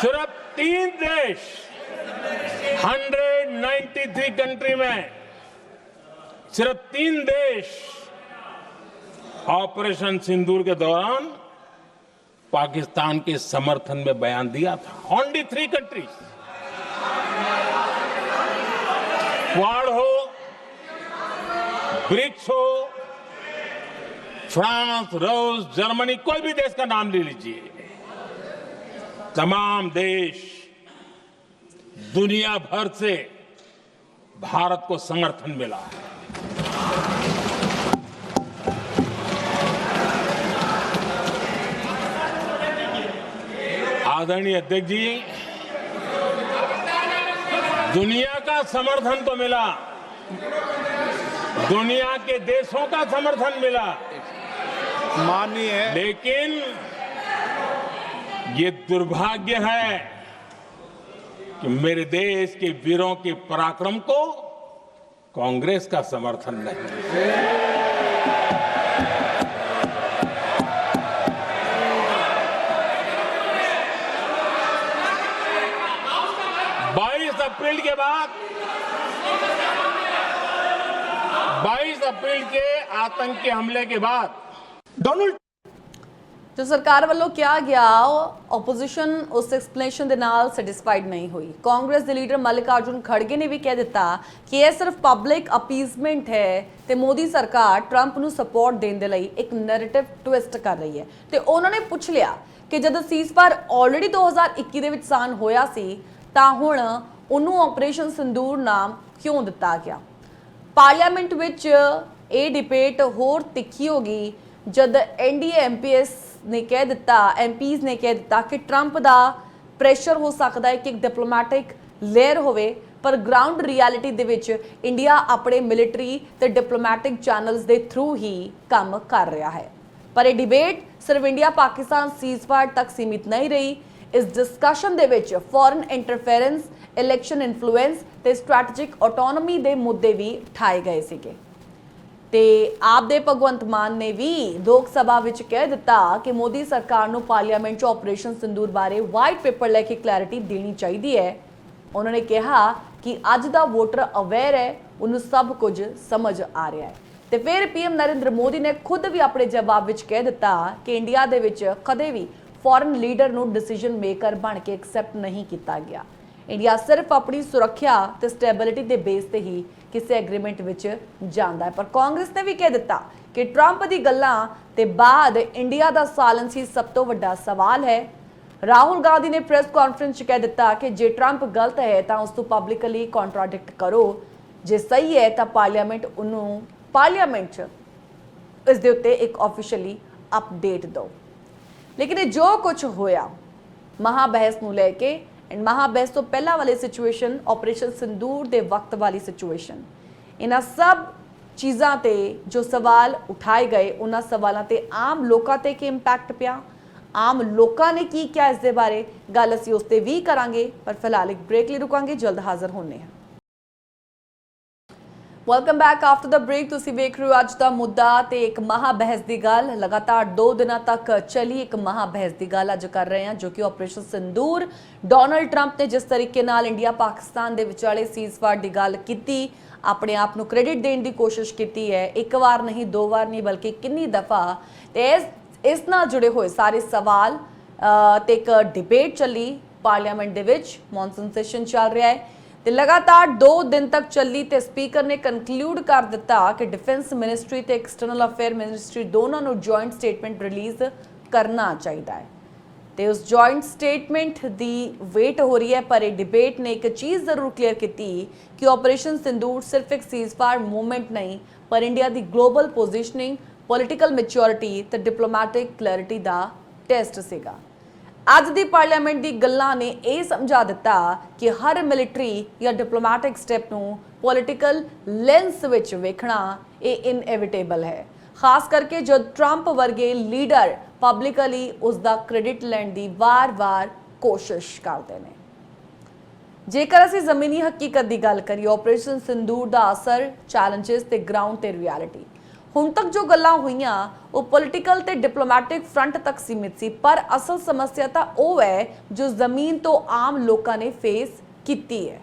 सिर्फ 3 देश 193 कंट्री में सिर्फ 3 देश ऑपरेशन सिंदूर के दौरान पाकिस्तान के समर्थन में बयान दिया था। Only 3 countries. क्वाड हो, ब्रिक्स हो, फ्रांस, रूस, जर्मनी, कोई भी देश का नाम ले लीजिए, तमाम देश दुनिया भर से भारत को समर्थन मिला है। आदरणीय अध्यक्ष जी, दुनिया का समर्थन तो मिला, दुनिया के देशों का समर्थन मिला, माननीय है, लेकिन ये दुर्भाग्य है कि मेरे देश के वीरों के पराक्रम को कांग्रेस का समर्थन नहीं। 22 अप्रैल के बाद 22 अप्रैल के आतंकी हमले के बाद डोनाल्ड जो सरकार ਵੱਲੋਂ ਕਿਹਾ ਗਿਆ ਆਪੋਜੀਸ਼ਨ ਉਸ ਐਕਸਪਲੇਨੇਸ਼ਨ ਦੇ ਨਾਲ ਸੈਟੀਸਫਾਈਡ ਨਹੀਂ ਹੋਈ। ਕਾਂਗਰਸ ਦੇ ਲੀਡਰ ਮਲਿਕਾਰਜੁਨ ਖੜਗੇ ਨੇ ਵੀ ਕਹਿ ਦਿੱਤਾ ਕਿ ਇਹ ਸਿਰਫ ਪਬਲਿਕ ਅਪੀਜ਼ਮੈਂਟ ਹੈ ਤੇ ਮੋਦੀ ਸਰਕਾਰ ਟਰੰਪ ਨੂੰ ਸਪੋਰਟ ਦੇਣ ਦੇ ਲਈ ਇੱਕ ਨੈਰੇਟਿਵ ਟਵਿਸਟ ਕਰ ਰਹੀ ਹੈ। ਤੇ ਉਹਨਾਂ ਨੇ ਪੁੱਛ ਲਿਆ ਕਿ ਜਦੋਂ ਸੀਜ਼ਫਾਇਰ ਆਲਰੇਡੀ 2021 ਦੇ ਵਿੱਚ ਸਾਨ ਹੋਇਆ ਸੀ ਤਾਂ ਹੁਣ ਉਹਨੂੰ ਆਪਰੇਸ਼ਨ ਸਿੰਦੂਰ ਨਾਮ ਕਿਉਂ ਦਿੱਤਾ ਗਿਆ। ਪਾਰਲੀਮੈਂਟ ਵਿੱਚ ਇਹ ਡਿਬੇਟ ਹੋਰ ਤਿੱਖੀ ਹੋ ਗਈ जब एनडीए एमपीएस ਨੇ ਕਹਿ ਦਿੱਤਾ, MPs ਨੇ ਕਹਿ ਦਿੱਤਾ ਕਿ ਟਰੰਪ ਦਾ ਪ੍ਰੈਸ਼ਰ ਹੋ ਸਕਦਾ ਹੈ ਕਿ ਇੱਕ ਡਿਪਲੋਮੈਟਿਕ ਲੇਅਰ ਹੋਵੇ, ਪਰ ਗਰਾਊਂਡ ਰਿਐਲਿਟੀ ਦੇ ਵਿੱਚ ਇੰਡੀਆ ਆਪਣੇ ਮਿਲਟਰੀ ਤੇ ਡਿਪਲੋਮੈਟਿਕ ਚੈਨਲਸ ਦੇ ਥਰੂ ਹੀ ਕੰਮ ਕਰ ਰਿਹਾ ਹੈ। ਪਰ ਇਹ ਡਿਬੇਟ ਸਿਰਫ ਇੰਡੀਆ ਪਾਕਿਸਤਾਨ ਸੀਜ਼ਫਾਇਰ ਤੱਕ ਸੀਮਿਤ ਨਹੀਂ ਰਹੀ। ਇਸ ਡਿਸਕਸ਼ਨ ਦੇ ਵਿੱਚ ਫੋਰਨ ਇੰਟਰਫੇਰੈਂਸ, ਇਲੈਕਸ਼ਨ ਇਨਫਲੂਐਂਸ ਤੇ ਸਟ੍ਰੈਟੇਜਿਕ ਆਟੋਨੋਮੀ ਦੇ ਮੁੱਦੇ ਵੀ ਉਠਾਏ ਗਏ ਸੀਗੇ। ਤੇ ਆਪ ਦੇ ਭਗਵੰਤ ਮਾਨ ਨੇ ਵੀ ਲੋਕ ਸਭਾ ਵਿੱਚ ਕਹਿ ਦਿੱਤਾ ਕਿ ਮੋਦੀ ਸਰਕਾਰ ਨੂੰ ਪਾਰਲੀਮੈਂਟ 'ਚ ਆਪਰੇਸ਼ਨ ਸਿੰਦੂਰ ਬਾਰੇ ਵਾਈਟ ਪੇਪਰ ਲੈ ਕੇ ਕਲੈਰਿਟੀ ਦੇਣੀ ਚਾਹੀਦੀ ਹੈ। ਉਹਨਾਂ ਨੇ ਕਿਹਾ ਕਿ ਅੱਜ ਦਾ ਵੋਟਰ ਅਵੇਅਰ ਹੈ, ਉਹਨੂੰ ਸਭ ਕੁਝ ਸਮਝ ਆ ਰਿਹਾ ਹੈ। ਤੇ ਫਿਰ PM ਨਰਿੰਦਰ ਮੋਦੀ ਨੇ ਖੁਦ ਵੀ ਆਪਣੇ ਜਵਾਬ ਵਿੱਚ ਕਹਿ ਦਿੱਤਾ ਕਿ ਇੰਡੀਆ ਦੇ ਵਿੱਚ ਕਦੇ ਵੀ ਫੋਰਨ ਲੀਡਰ ਨੂੰ ਡਿਸੀਜਨ ਮੇਕਰ ਬਣ ਕੇ ਐਕਸੈਪਟ ਨਹੀਂ ਕੀਤਾ ਗਿਆ। ਇੰਡੀਆ ਸਿਰਫ ਆਪਣੀ ਸੁਰੱਖਿਆ ਤੇ ਸਟੈਬਿਲਿਟੀ ਦੇ ਬੇਸ ਤੇ ਹੀ ਕਿਸੇ ਐਗਰੀਮੈਂਟ ਵਿੱਚ ਜਾਂਦਾ ਹੈ। ਪਰ ਕਾਂਗਰਸ ਨੇ ਵੀ ਕਹਿ ਦਿੱਤਾ ਕਿ ਟਰੰਪ ਦੀ ਗੱਲਾਂ ਤੇ ਬਾਅਦ ਇੰਡੀਆ ਦਾ ਸਾਇਲੈਂਸ ਹੀ ਸਭ ਤੋਂ ਵੱਡਾ ਸਵਾਲ ਹੈ। ਰਾਹੁਲ ਗਾਂਧੀ ਨੇ ਪ੍ਰੈਸ ਕਾਨਫਰੰਸ 'ਚ ਕਹਿ ਦਿੱਤਾ ਕਿ ਜੇ ਟਰੰਪ ਗਲਤ ਹੈ ਤਾਂ ਉਸ ਤੋਂ ਪਬਲਿਕਲੀ ਕੰਟਰਾਡਿਕਟ ਕਰੋ, ਜੇ ਸਹੀ ਹੈ ਤਾਂ ਪਾਰਲੀਮੈਂਟ 'ਚ ਇਸ ਦੇ ਉੱਤੇ ਇੱਕ ਆਫੀਸ਼ੀਅਲੀ ਅਪਡੇਟ ਦਿਓ। ਲੇਕਿਨ ਇਹ ਜੋ ਕੁਝ ਹੋਇਆ ਮਹਾਬਹਿਸ ਨੂੰ ਲੈ ਕੇ ਐਂਡ ਮਹਾਬਹਿਸ ਤੋਂ ਪਹਿਲਾਂ ਵਾਲੀ ਸਿਚੁਏਸ਼ਨ, ਆਪਰੇਸ਼ਨ ਸਿੰਦੂਰ ਦੇ ਵਕਤ ਵਾਲੀ ਸਿਚੁਏਸ਼ਨ, ਇਹਨਾਂ ਸਭ ਚੀਜ਼ਾਂ ਤੇ ਜੋ ਸਵਾਲ ਉਠਾਏ ਗਏ, ਉਹਨਾਂ ਸਵਾਲਾਂ ਤੇ ਆਮ ਲੋਕਾਂ ਤੇ ਕੀ ਇੰਪੈਕਟ ਪਿਆ, ਆਮ ਲੋਕਾਂ ਨੇ ਕੀ ਕਿਹਾ ਇਸ ਦੇ ਬਾਰੇ, ਗੱਲ ਅਸੀਂ ਉਸ ਤੇ ਵੀ ਕਰਾਂਗੇ। ਪਰ ਫਿਲਹਾਲ ਇੱਕ ਬ੍ਰੇਕ ਲਈ ਰੁਕਾਂਗੇ, ਜਲਦ ਹਾਜ਼ਰ ਹੋਣੇ ਹਾਂ। Welcome back after the break. ਤੁਸੀਂ ਵੇਖ ਰਹੇ ਹੋ ਅੱਜ ਦਾ ਮੁੱਦਾ ਤੇ ਇੱਕ ਮਹਾਬਹਿਸ ਦੀ ਗੱਲ। ਲਗਾਤਾਰ 2 ਦਿਨਾਂ ਤੱਕ ਚੱਲੀ ਇੱਕ ਮਹਾਬਹਿਸ ਦੀ ਗੱਲ ਅੱਜ ਕਰ ਰਹੇ ਹਾਂ, ਜੋ ਕਿ ਆਪਰੇਸ਼ਨ ਸਿੰਦੂਰ। ਡੋਨਲਡ ਟਰੰਪ ਨੇ ਜਿਸ ਤਰੀਕੇ ਨਾਲ ਇੰਡੀਆ ਪਾਕਿਸਤਾਨ ਦੇ ਵਿਚਾਲੇ ਸੀਜ਼ਫਾਇਰ ਦੀ ਗੱਲ ਕੀਤੀ, ਆਪਣੇ ਆਪ ਨੂੰ ਕ੍ਰੈਡਿਟ ਦੇਣ ਦੀ ਕੋਸ਼ਿਸ਼ ਕੀਤੀ ਹੈ, ਇੱਕ ਵਾਰ ਨਹੀਂ, 2 ਵਾਰ ਨਹੀਂ, ਬਲਕਿ ਕਿੰਨੀ ਦਫਾ। ਤੇ ਇਸ ਨਾਲ ਜੁੜੇ ਹੋਏ ਸਾਰੇ ਸਵਾਲ ਤੇ ਇੱਕ ਡਿਬੇਟ ਚੱਲੀ ਪਾਰਲੀਮੈਂਟ ਦੇ ਵਿੱਚ। ਮੌਨਸੂਨ ਸੈਸ਼ਨ ਚੱਲ ਰਿਹਾ ਹੈ ਤੇ ਲਗਾਤਾਰ 2 ਦਿਨ ਤੱਕ ਚੱਲੀ ਤੇ ਸਪੀਕਰ ਨੇ ਕਨਕਲੂਡ ਕਰ ਦਿੱਤਾ ਕਿ ਡਿਫੈਂਸ ਮਿਨਿਸਟਰੀ ਤੇ ਐਕਸਟਰਨਲ ਅਫੇਅਰ ਮਿਨਿਸਟਰੀ ਦੋਨਾਂ ਨੂੰ ਜੁਆਇੰਟ ਸਟੇਟਮੈਂਟ ਰਿਲੀਜ਼ ਕਰਨਾ ਚਾਹੀਦਾ ਹੈ। ਤੇ ਉਸ ਜੁਆਇੰਟ ਸਟੇਟਮੈਂਟ ਦੀ ਵੇਟ ਹੋ ਰਹੀ ਹੈ। ਪਰ ਇਹ ਡਿਬੇਟ ਨੇ ਇੱਕ ਚੀਜ਼ ਜ਼ਰੂਰ ਕਲੀਅਰ ਕੀਤੀ ਕਿ ਆਪਰੇਸ਼ਨ ਸਿੰਦੂਰ ਸਿਰਫ ਇੱਕ ਸੀਜ਼ਫਾਇਰ ਮੂਵਮੈਂਟ ਨਹੀਂ, ਪਰ ਇੰਡੀਆ ਦੀ ਗਲੋਬਲ ਪੋਜੀਸ਼ਨਿੰਗ, ਪੋਲੀਟੀਕਲ ਮੈਚੁਰਿਟੀ ਤੇ ਡਿਪਲੋਮੈਟਿਕ ਕਲੈਰਿਟੀ ਦਾ ਟੈਸਟ ਸੀਗਾ। ਅੱਜ ਦੀ ਪਾਰਲੀਮੈਂਟ ਦੀ ਗੱਲਾਂ ਨੇ ਇਹ ਸਮਝਾ ਦਿੱਤਾ ਕਿ ਹਰ ਮਿਲਟਰੀ ਜਾਂ ਡਿਪਲੋਮੈਟਿਕ ਸਟੈਪ ਨੂੰ ਪੋਲੀਟੀਕਲ ਲੈਂਸ ਵਿੱਚ ਵੇਖਣਾ ਇਹ ਇਨਐਵਿਟੇਬਲ ਹੈ, ਖਾਸ ਕਰਕੇ ਜਦ ਟਰੰਪ ਵਰਗੇ ਲੀਡਰ ਪਬਲਿਕਲੀ ਉਸ ਦਾ ਕ੍ਰੈਡਿਟ ਲੈਣ ਦੀ ਵਾਰ-ਵਾਰ ਕੋਸ਼ਿਸ਼ ਕਰਦੇ ਨੇ। ਜੇਕਰ ਅਸੀਂ ਜ਼ਮੀਨੀ ਹਕੀਕਤ ਦੀ ਗੱਲ ਕਰੀਏ, ਆਪਰੇਸ਼ਨ ਸਿੰਦੂਰ ਦਾ ਅਸਰ, ਚੈਲੰਜਸ ਤੇ ਗਰਾਊਂਡ ਤੇ ਰਿਐਲਿਟੀ, ਹੁਣ ਤੱਕ ਜੋ ਗੱਲਾਂ ਹੋਈਆਂ ਉਹ ਪੋਲੀਟੀਕਲ ਤੇ ਡਿਪਲੋਮੈਟਿਕ ਫਰੰਟ ਤੱਕ ਸੀਮਿਤ ਸੀ, ਪਰ ਅਸਲ ਸਮੱਸਿਆ ਤਾਂ ਉਹ ਹੈ ਜੋ ਜ਼ਮੀਨ ਤੋਂ ਆਮ ਲੋਕਾਂ ਨੇ ਫੇਸ ਕੀਤੀ ਹੈ।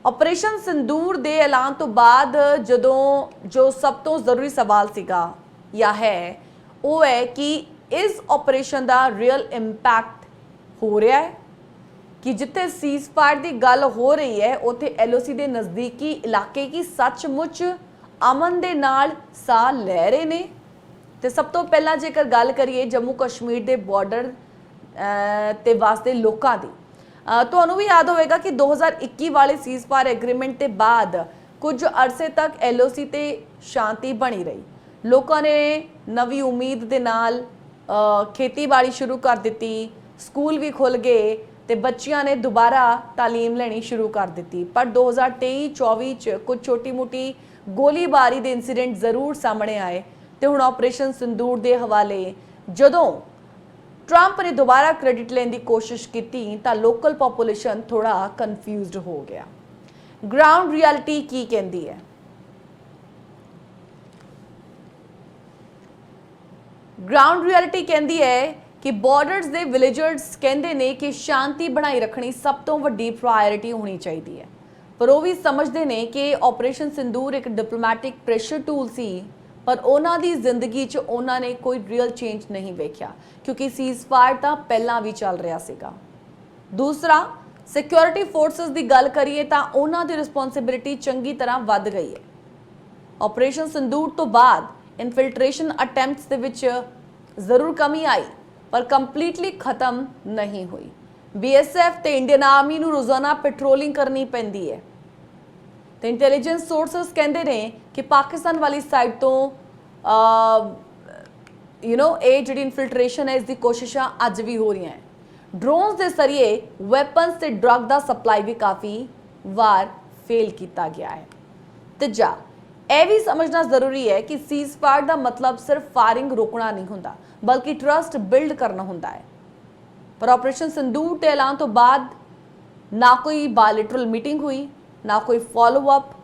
ਆਪਰੇਸ਼ਨ ਸਿੰਦੂਰ ਦੇ ਐਲਾਨ ਤੋਂ ਬਾਅਦ ਜਦੋਂ ਜੋ ਸਭ ਤੋਂ ਜ਼ਰੂਰੀ ਸਵਾਲ ਸੀਗਾ ਜਾਂ ਹੈ ਉਹ ਹੈ ਕਿ ਇਸ ਆਪਰੇਸ਼ਨ ਦਾ ਰੀਅਲ ਇੰਪੈਕਟ ਹੋ ਰਿਹਾ ਹੈ ਕਿ ਜਿੱਥੇ ਸੀਜ਼ਫਾਇਰ ਦੀ ਗੱਲ ਹੋ ਰਹੀ ਹੈ ਉੱਥੇ LOC ਦੇ ਨਜ਼ਦੀਕੀ ਇਲਾਕੇ ਕੀ ਸੱਚਮੁੱਚ ਅਮਨ ਦੇ ਨਾਲ ਸਾਹ ਲੈ ਰਹੇ ਨੇ। ਤੇ ਸਭ ਤੋਂ ਪਹਿਲਾਂ ਜੇਕਰ ਗੱਲ ਕਰੀਏ ਜੰਮੂ ਕਸ਼ਮੀਰ ਦੇ ਬਾਰਡਰ ਤੇ ਵਾਸਤੇ ਲੋਕਾਂ ਦੀ, ਤੁਹਾਨੂੰ ਵੀ ਯਾਦ ਹੋਵੇਗਾ ਕਿ 2021 ਵਾਲੇ ਸੀਜ਼ਫਾਇਰ ਐਗਰੀਮੈਂਟ ਤੇ ਬਾਅਦ ਕੁਝ ਅਰਸੇ ਤੱਕ LOC ਤੇ ਸ਼ਾਂਤੀ ਬਣੀ ਰਹੀ। ਲੋਕਾਂ ਨੇ ਨਵੀਂ ਉਮੀਦ ਦੇ ਨਾਲ ਖੇਤੀਬਾੜੀ ਸ਼ੁਰੂ ਕਰ ਦਿੱਤੀ, ਸਕੂਲ ਵੀ ਖੁੱਲ ਗਏ ਤੇ ਬੱਚਿਆਂ ਨੇ ਦੁਬਾਰਾ ਤਾਲੀਮ ਲੈਣੀ ਸ਼ੁਰੂ ਕਰ ਦਿੱਤੀ। ਪਰ 2023-24 ਚ ਕੁਝ ਛੋਟੀ-ਮੋਟੀ ਗੋਲੀਬਾਰੀ ਦੇ ਇਨਸੀਡੈਂਟ ਜ਼ਰੂਰ ਸਾਹਮਣੇ ਆਏ ਤੇ ਹੁਣ ਆਪਰੇਸ਼ਨ ਸਿੰਦੂਰ ਦੇ ਹਵਾਲੇ ਜਦੋਂ ਟਰੰਪ ਨੇ ਦੁਬਾਰਾ ਕ੍ਰੈਡਿਟ ਲੈਣ ਦੀ ਕੋਸ਼ਿਸ਼ ਕੀਤੀ ਤਾਂ ਲੋਕਲ ਪੋਪੂਲੇਸ਼ਨ ਥੋੜਾ ਕਨਫਿਊਜ਼ਡ ਹੋ ਗਿਆ। ਗਰਾਊਂਡ ਰਿਐਲਿਟੀ ਕੀ ਕਹਿੰਦੀ ਹੈ? ਗਰਾਊਂਡ ਰਿਐਲਿਟੀ ਕਹਿੰਦੀ ਹੈ ਕਿ ਬਾਰਡਰਸ ਦੇ ਵਿਲੇਜਰਸ ਕਹਿੰਦੇ ਨੇ ਕਿ ਸ਼ਾਂਤੀ ਬਣਾਈ ਰੱਖਣੀ ਸਭ ਤੋਂ ਵੱਡੀ ਪ੍ਰਾਇੋਰਟੀ ਹੋਣੀ ਚਾਹੀਦੀ ਹੈ, ਪਰ ਉਹ ਵੀ ਸਮਝਦੇ ਨੇ ਕਿ ਆਪਰੇਸ਼ਨ ਸਿੰਦੂਰ ਇੱਕ ਡਿਪਲੋਮੈਟਿਕ ਪ੍ਰੈਸ਼ਰ ਟੂਲ ਸੀ, ਪਰ ਉਹਨਾਂ ਦੀ ਜ਼ਿੰਦਗੀ 'ਚ ਉਹਨਾਂ ਨੇ ਕੋਈ ਰੀਅਲ ਚੇਂਜ ਨਹੀਂ ਵੇਖਿਆ ਕਿਉਂਕਿ ਸੀਜ਼ਫਾਇਰ ਤਾਂ ਪਹਿਲਾਂ ਵੀ ਚੱਲ ਰਿਹਾ ਸੀਗਾ। ਦੂਸਰਾ, ਸਿਕਿਉਰਿਟੀ ਫੋਰਸਸ ਦੀ ਗੱਲ ਕਰੀਏ ਤਾਂ ਉਹਨਾਂ ਦੀ ਰਿਸਪੌਂਸਿਬਿਲਿਟੀ ਚੰਗੀ ਤਰ੍ਹਾਂ ਵੱਧ ਗਈ ਹੈ। ਆਪਰੇਸ਼ਨ ਸਿੰਦੂਰ ਤੋਂ ਬਾਅਦ ਇਨਫਿਲਟ੍ਰੇਸ਼ਨ ਅਟੈਂਪਟਸ ਦੇ ਵਿੱਚ ਜ਼ਰੂਰ ਕਮੀ ਆਈ ਪਰ ਕੰਪਲੀਟਲੀ ਖਤਮ ਨਹੀਂ ਹੋਈ। BSF ਤੇ ਇੰਡੀਅਨ ਆਰਮੀ ਨੂੰ ਰੋਜ਼ਾਨਾ ਪੈਟਰੋਲਿੰਗ ਕਰਨੀ ਪੈਂਦੀ ਹੈ ਤੇ ਇੰਟੈਲੀਜੈਂਸ ਸੋਰਸਸ ਕਹਿੰਦੇ ਨੇ ਕਿ ਪਾਕਿਸਤਾਨ ਵਾਲੀ ਸਾਈਡ ਤੋਂ ਇਹ ਜਿਹੜੀ ਇਨਫਿਲਟ੍ਰੇਸ਼ਨ ਹੈ ਇਸ ਦੀ ਕੋਸ਼ਿਸ਼ਾਂ ਅੱਜ ਵੀ ਹੋ ਰਹੀਆਂ ਹੈ। ਡਰੋਨਸ ਦੇ ਜ਼ਰੀਏ ਵੈਪਨਸ ਤੇ ਡਰੱਗ ਦਾ ਸਪਲਾਈ ਵੀ ਕਾਫੀ ਵਾਰ ਫੇਲ ਕੀਤਾ ਗਿਆ ਹੈ। ਤੀਜਾ, ਇਹ ਵੀ ਸਮਝਣਾ ਜ਼ਰੂਰੀ ਹੈ ਕਿ ਸੀਜ਼ਫਾਇਰ ਦਾ ਮਤਲਬ ਸਿਰਫ ਫਾਇਰਿੰਗ ਰੋਕਣਾ ਨਹੀਂ ਹੁੰਦਾ, ਬਲਕਿ ਟਰਸਟ ਬਿਲਡ ਕਰਨਾ ਹੁੰਦਾ ਹੈ। ਪਰ ਆਪਰੇਸ਼ਨ ਸਿੰਦੂਰ ਦੇ ਐਲਾਨ ਤੋਂ ਬਾਅਦ ਨਾ ਕੋਈ ਬਾਇਲੈਟਰਲ ਮੀਟਿੰਗ ਹੋਈ, ਨਾ ਕੋਈ ਫॉलो ਅਪ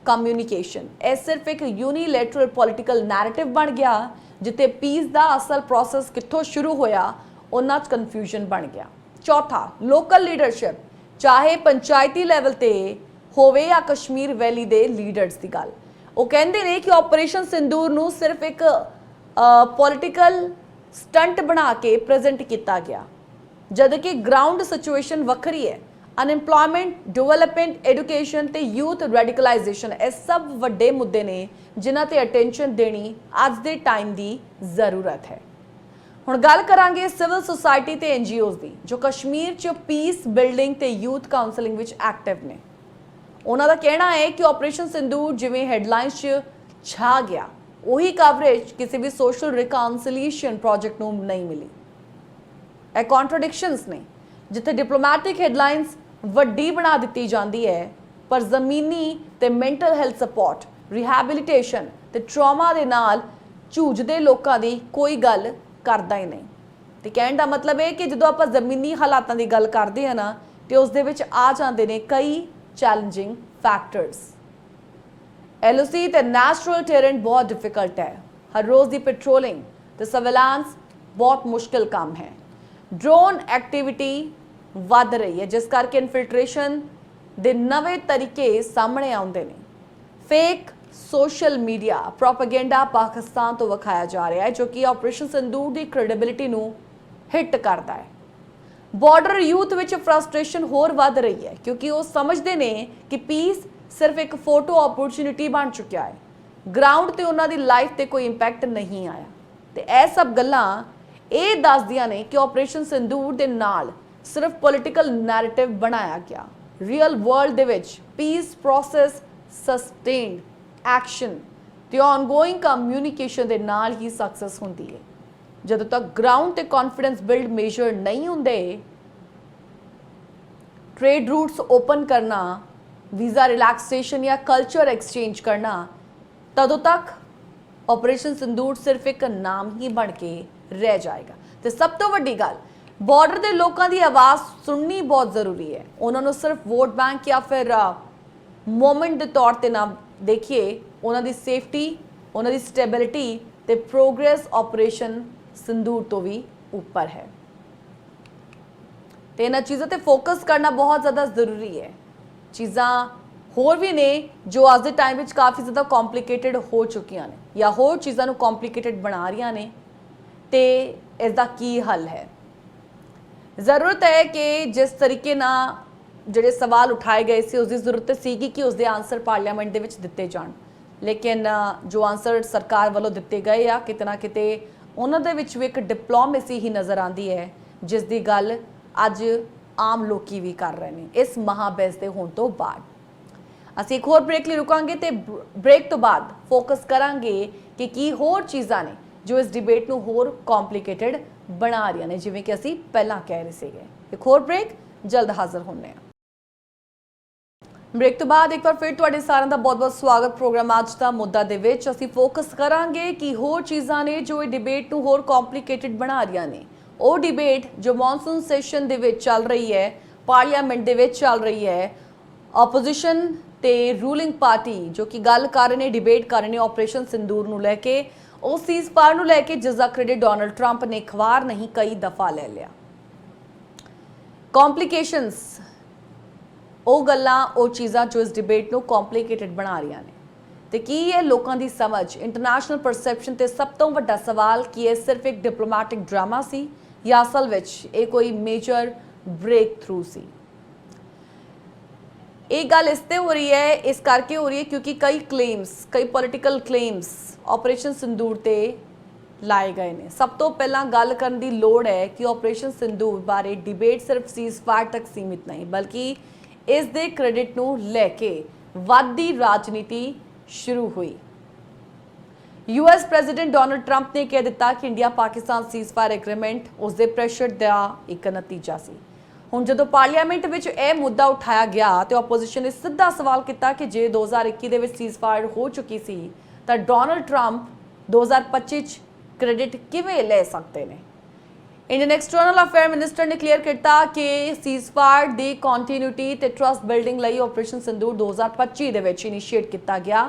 ਕਮਿਊਨੀਕੇਸ਼ਨ। ਇਹ ਸਿਰਫ ਇੱਕ ਯੂਨੀਲੈਟਰਲ ਪੋਲੀਟੀਕਲ ਨੈਰੇਟਿਵ ਬਣ ਗਿਆ, ਜਿੱਥੇ ਪੀਸ ਦਾ ਅਸਲ ਪ੍ਰੋਸੈਸ ਕਿੱਥੋਂ ਸ਼ੁਰੂ ਹੋਇਆ ਉਹਨਾਂ 'ਚ ਕਨਫਿਊਜ਼ਨ ਬਣ ਗਿਆ। ਚੌਥਾ, ਲੋਕਲ ਲੀਡਰਸ਼ਿਪ, ਚਾਹੇ ਪੰਚਾਇਤੀ ਲੈਵਲ ਤੇ ਹੋਵੇ ਜਾਂ ਕਸ਼ਮੀਰ ਵੈਲੀ ਦੇ ਲੀਡਰਸ ਦੀ ਗੱਲ, ਉਹ ਕਹਿੰਦੇ ਨੇ ਕਿ ਆਪਰੇਸ਼ਨ ਸਿੰਦੂਰ ਨੂੰ ਸਿਰਫ ਇੱਕ ਪੋਲੀਟੀਕਲ ਸਟੰਟ ਬਣਾ ਕੇ ਪ੍ਰੈਜ਼ੈਂਟ ਕੀਤਾ ਗਿਆ, ਜਦ ਕਿ ਗਰਾਊਂਡ ਸਿਚੁਏਸ਼ਨ ਵੱਖਰੀ ਹੈ। ਅਨਐਮਪਲੋਇਮੈਂਟ, ਡਿਵੈਲਪਮੈਂਟ, ਐਜੂਕੇਸ਼ਨ ਤੇ ਯੂਥ ਰੈਡੀਕਲਾਈਜੇਸ਼ਨ, ਇਹ ਸਭ ਵੱਡੇ ਮੁੱਦੇ ਨੇ ਜਿਨ੍ਹਾਂ ਤੇ ਅਟੈਂਸ਼ਨ ਦੇਣੀ ਅੱਜ ਦੇ ਟਾਈਮ ਦੀ ਜ਼ਰੂਰਤ ਹੈ। ਹੁਣ ਗੱਲ ਕਰਾਂਗੇ ਸਿਵਲ ਸੁਸਾਇਟੀ ਤੇ ਐਨਜੀਓਜ਼ ਦੀ, ਜੋ ਕਸ਼ਮੀਰ 'ਚ ਪੀਸ ਬਿਲਡਿੰਗ ਤੇ ਯੂਥ ਕਾਉਂਸਲਿੰਗ ਵਿੱਚ ਐਕਟਿਵ ਨੇ। ਉਹਨਾਂ ਦਾ ਕਹਿਣਾ ਹੈ ਕਿ ਆਪਰੇਸ਼ਨ ਸਿੰਦੂਰ ਜਿਵੇਂ ਹੈਡਲਾਈਨਸ 'ਚ ਛਾ ਗਿਆ, ਉਹੀ ਕਵਰੇਜ ਕਿਸੇ ਵੀ ਸੋਸ਼ਲ ਰਿਕਨਸਿਲੀਏਸ਼ਨ ਪ੍ਰੋਜੈਕਟ ਨੂੰ ਨਹੀਂ ਮਿਲੀ। ਇਹ ਕੰਟਰਡਿਕਸ਼ਨਸ ਨੇ, ਜਿੱਥੇ ਡਿਪਲੋਮੈਟਿਕ ਹੈਡਲਾਈਨਸ ਵੱਡੀ ਬਣਾ ਦਿੱਤੀ ਜਾਂਦੀ ਹੈ, ਪਰ ਜ਼ਮੀਨੀ ਤੇ ਮੈਂਟਲ ਹੈਲਥ ਸਪੋਰਟ, ਰਿਹੈਬਿਲਿਟੇਸ਼ਨ ਤੇ ਟਰਾਮਾ ਦੇ ਨਾਲ ਝੂਝਦੇ ਲੋਕਾਂ ਦੀ ਕੋਈ ਗੱਲ ਕਰਦਾ ਹੀ ਨਹੀਂ। ਤੇ ਕਹਿਣ ਦਾ ਮਤਲਬ ਹੈ ਕਿ ਜਦੋਂ ਆਪਾਂ ਜ਼ਮੀਨੀ ਹਾਲਾਤਾਂ ਦੀ ਗੱਲ ਕਰਦੇ ਹਾਂ ਨਾ, ਤੇ ਉਸ ਦੇ ਵਿੱਚ ਆ ਜਾਂਦੇ ਨੇ ਕਈ ਚੈਲੰਜਿੰਗ ਫੈਕਟਰਸ। LOC ਤੇ ਨੈਚੁਰਲ ਟੈਰੇਨ ਬਹੁਤ ਡਿਫਿਕਲਟ ਹੈ। ਹਰ ਰੋਜ਼ ਦੀ ਪੈਟਰੋਲਿੰਗ ਤੇ ਸਰਵੇਲੈਂਸ ਬਹੁਤ ਮੁਸ਼ਕਿਲ ਕੰਮ ਹੈ। ਡਰੋਨ ਐਕਟੀਵਿਟੀ ਵੱਧ ਰਹੀ ਹੈ, ਜਿਸ ਕਰਕੇ ਇਨਫਿਲਟ੍ਰੇਸ਼ਨ ਦੇ ਨਵੇਂ ਤਰੀਕੇ ਸਾਹਮਣੇ ਆਉਂਦੇ ਨੇ। Fake social media propaganda Pakistan ਤੋਂ ਵਿਖਾਇਆ ਜਾ ਰਿਹਾ ਹੈ, ਜੋ ਕਿ ਆਪਰੇਸ਼ਨ ਸਿੰਦੂਰ ਦੀ ਕ੍ਰੈਡੀਬਿਲਿਟੀ ਨੂੰ ਹਿੱਟ ਕਰਦਾ ਹੈ। ਬਾਰਡਰ ਯੂਥ ਵਿੱਚ ਫਰਸਟ੍ਰੇਸ਼ਨ ਹੋਰ ਵੱਧ ਰਹੀ ਹੈ, ਕਿਉਂਕਿ ਉਹ ਸਮਝਦੇ ਨੇ ਕਿ ਪੀਸ ਸਿਰਫ ਇੱਕ ਫੋਟੋ ਓਪਰਚੁਨਿਟੀ ਬਣ ਚੁੱਕਿਆ ਹੈ, ਗਰਾਊਂਡ ਤੇ ਉਹਨਾਂ ਦੀ ਲਾਈਫ ਤੇ ਕੋਈ ਇੰਪੈਕਟ ਨਹੀਂ ਆਇਆ। ਤੇ ਇਹ ਸਭ ਗੱਲਾਂ ਇਹ ਦੱਸਦੀਆਂ ਨੇ ਕਿ ਆਪਰੇਸ਼ਨ ਸਿੰਦੂਰ ਦੇ ਨਾਲ ਸਿਰਫ ਪੋਲੀਟੀਕਲ ਨੈਰੇਟਿਵ ਬਣਾਇਆ ਗਿਆ। ਰੀਅਲ ਵਰਲਡ ਦੇ ਵਿੱਚ ਪੀਸ ਪ੍ਰੋਸੈਸ ਸਸਟੇਨਡ ਐਕਸ਼ਨ ਤੇ ਆਨਗੋਇੰਗ ਕਮਿਊਨੀਕੇਸ਼ਨ ਦੇ ਨਾਲ ਹੀ ਸਕਸੈਸ ਹੁੰਦੀ ਹੈ। ਜਦੋਂ ਤੱਕ ਗਰਾਊਂਡ ਤੇ ਕੌਨਫੀਡੈਂਸ ਬਿਲਡ ਮੇਜਰ ਨਹੀਂ ਹੁੰਦੇ, ट्रेड रूट्स ओपन करना, वीज़ा रिलैक्सेशन या कल्चर एक्सचेंज करना, तदों तक ऑपरेशन सिंदूर सिर्फ एक नाम ही बन के रह जाएगा। तो सब तो वड्डी गल बॉर्डर के लोगों की आवाज़ सुननी बहुत ज़रूरी है। उन्होंने सिर्फ वोट बैंक या फिर मोमेंट के तौर पर ना देखिए, उन्होंने सेफ्टी, उन्होंने स्टेबिलिटी ते प्रोग्रेस ऑपरेशन सिंदूर तो भी ऊपर है। तो इन्होंने चीज़ों पर फोकस करना बहुत ज़्यादा ज़रूरी है। चीज़ां होर भी ने जो आज के टाइम में काफ़ी ज़्यादा कॉम्प्लीकेटेड हो चुकियां ने या होर चीज़ों कॉम्प्लीकेटेड बना रही ने, तो इसका की हल है। ज़रूरत है कि जिस तरीके ना ਜਿਹੜੇ सवाल उठाए गए सी उसकी जरूरत सी कि उसके आंसर पार्लियामेंट के दिते जान, लेकिन जो आंसर सरकार वालों दिते गए आ किते ना किते उन्होंने भी एक डिप्लोमेसी ही नज़र आती है, जिसकी गल अज आम लोग भी कर रहे हैं इस महाबहस के होने तो बाद। असीं एक होर ब्रेक लिए रुकांगे तो ब्रेक तो बाद फोकस करांगे कि की होर चीज़ां ने जो इस डिबेट नूं होर कॉम्प्लीकेटेड बना रही ने, जिवें कि असीं पहलां कह रहे सीगे। एक होर ब्रेक, जल्द हाज़र होने। ब्रेक तो बाद एक बार फिर तुहाडे सारिਆਂ ਦਾ बहुत-बहुत स्वागत। प्रोग्राम अज का मुद्दा दे विच असीं फोकस करांगे कि होर चीज़ां ने जो ये डिबेट नूं होर कॉम्प्लीकेटेड बना रही ने। वो डिबेट जो मॉनसून सैशन दे विच चल रही है, पार्लियामेंट दे विच चल रही है, ओपोजिशन ते रूलिंग पार्टी जो कि गल कर रहे हैं, डिबेट कर रहे हैं ऑपरेशन सिंदूर नूं लैके, उस सीज़ फायर नूं लैके जिसका क्रेडिट डोनाल्ड ट्रंप ने अखबार नहीं कई दफ़ा ले लिया। कॉम्प्लीकेशनस ਉਹ ਗੱਲਾਂ ਉਹ ਚੀਜ਼ਾਂ ਜੋ ਇਸ ਡਿਬੇਟ ਨੂੰ ਕੌਂਪਲੀਕੇਟਡ ਬਣਾ ਰਹੀਆਂ ਨੇ। ਤੇ ਕੀ ਇਹ ਲੋਕਾਂ ਦੀ ਸਮਝ, ਇੰਟਰਨੈਸ਼ਨਲ ਪਰਸੈਪਸ਼ਨ ਤੇ ਸਭ ਤੋਂ ਵੱਡਾ ਸਵਾਲ ਕਿ ਇਹ ਸਿਰਫ ਇੱਕ ਡਿਪਲੋਮੈਟਿਕ ਡਰਾਮਾ ਸੀ ਜਾਂ ਅਸਲ ਵਿੱਚ ਇਹ ਕੋਈ ਮੇਜਰ ਬ੍ਰੇਕ ਥਰੂ ਸੀ। ਇਹ ਗੱਲ ਇਸ ਤੇ ਹੋ ਰਹੀ ਹੈ, ਇਸ ਕਰਕੇ ਹੋ ਰਹੀ ਹੈ ਕਿਉਂਕਿ ਕਈ ਕਲੇਮਸ, ਕਈ ਪੋਲੀਟੀਕਲ ਕਲੇਮਸ ਆਪਰੇਸ਼ਨ ਸਿੰਦੂਰ ਤੇ ਲਾਏ ਗਏ ਨੇ। ਸਭ ਤੋਂ ਪਹਿਲਾਂ ਗੱਲ ਕਰਨ ਦੀ ਲੋੜ ਹੈ ਕਿ ਆਪਰੇਸ਼ਨ ਸਿੰਦੂਰ ਬਾਰੇ ਡਿਬੇਟ ਸਿਰਫ ਸੀਜ਼ ਫਾਇਰ ਤੱਕ ਸੀਮਿਤ ਨਹੀਂ, ਬਲਕਿ इस दे क्रेडिट नूं लैके वधदी राजनीति शुरू हुई। यूएस ਪ੍ਰੈਜ਼ੀਡੈਂਟ ਡੋਨਲਡ ਟਰੰਪ ਨੇ ਕਹਿ ਦਿੱਤਾ ਕਿ ਇੰਡੀਆ ਪਾਕਿਸਤਾਨ ਸੀਜ਼ਫਾਇਰ ਐਗਰੀਮੈਂਟ ਉਸ ਦੇ ਪ੍ਰੈਸ਼ਰ ਦਾ ਇੱਕ ਨਤੀਜਾ ਸੀ। ਹੁਣ ਜਦੋਂ ਪਾਰਲੀਮੈਂਟ ਵਿੱਚ ਇਹ ਮੁੱਦਾ ਉਠਾਇਆ ਗਿਆ ਤੇ ਆਪੋਜੀਸ਼ਨ ਨੇ ਸਿੱਧਾ ਸਵਾਲ ਕੀਤਾ ਕਿ ਜੇ 2021 ਦੇ ਵਿੱਚ ਸੀਜ਼ਫਾਇਰ ਹੋ ਚੁੱਕੀ ਸੀ ਤਾਂ ਡੋਨਲਡ ਟਰੰਪ 2025 ਚ ਕ੍ਰੈਡਿਟ ਕਿਵੇਂ ਲੈ ਸਕਦੇ ਨੇ। इंडियन एक्सटर्नल अफेयर मिनिस्टर ने क्लीयर किया कि सीजफायर की कंटिन्यूटी ते ट्रस्ट बिल्डिंग लई ऑपरेशन सिंदूर 2025 दे विच इनिशिएट किया गया,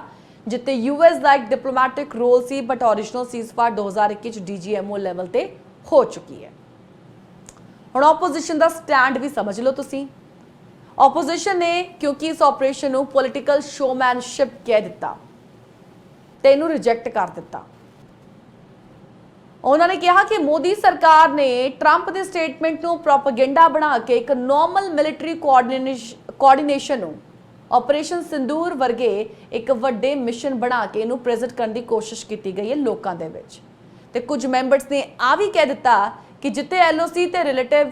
जिते यूएस का एक डिप्लोमैटिक रोल सी, बट ओरिजिनल सीजफायर 2021 च डीजीएमओ लेवल ते हो चुकी है। हुण ऑपोजिशन का स्टैंड भी समझ लो तुसीं। ऑपोजिशन ने क्योंकि इस ऑपरेशन नूं पॉलिटिकल शोमैनशिप कह दिता ते इहनूं रिजेक्ट कर दिता। उन्होंने कहा कि मोदी सरकार ने ट्रंप के स्टेटमेंट को प्रोपेगेंडा बना के एक नॉर्मल मिलिटरी कोआर्डिनेशन ऑपरेशन सिंदूर वर्गे एक वड्डे मिशन बना के इनू प्रेजेंट करने की कोशिश की गई है लोगों के विच। ते कुछ मैंबर्स ने आ भी कह दिता कि जिथे LOC ते रिलेटिव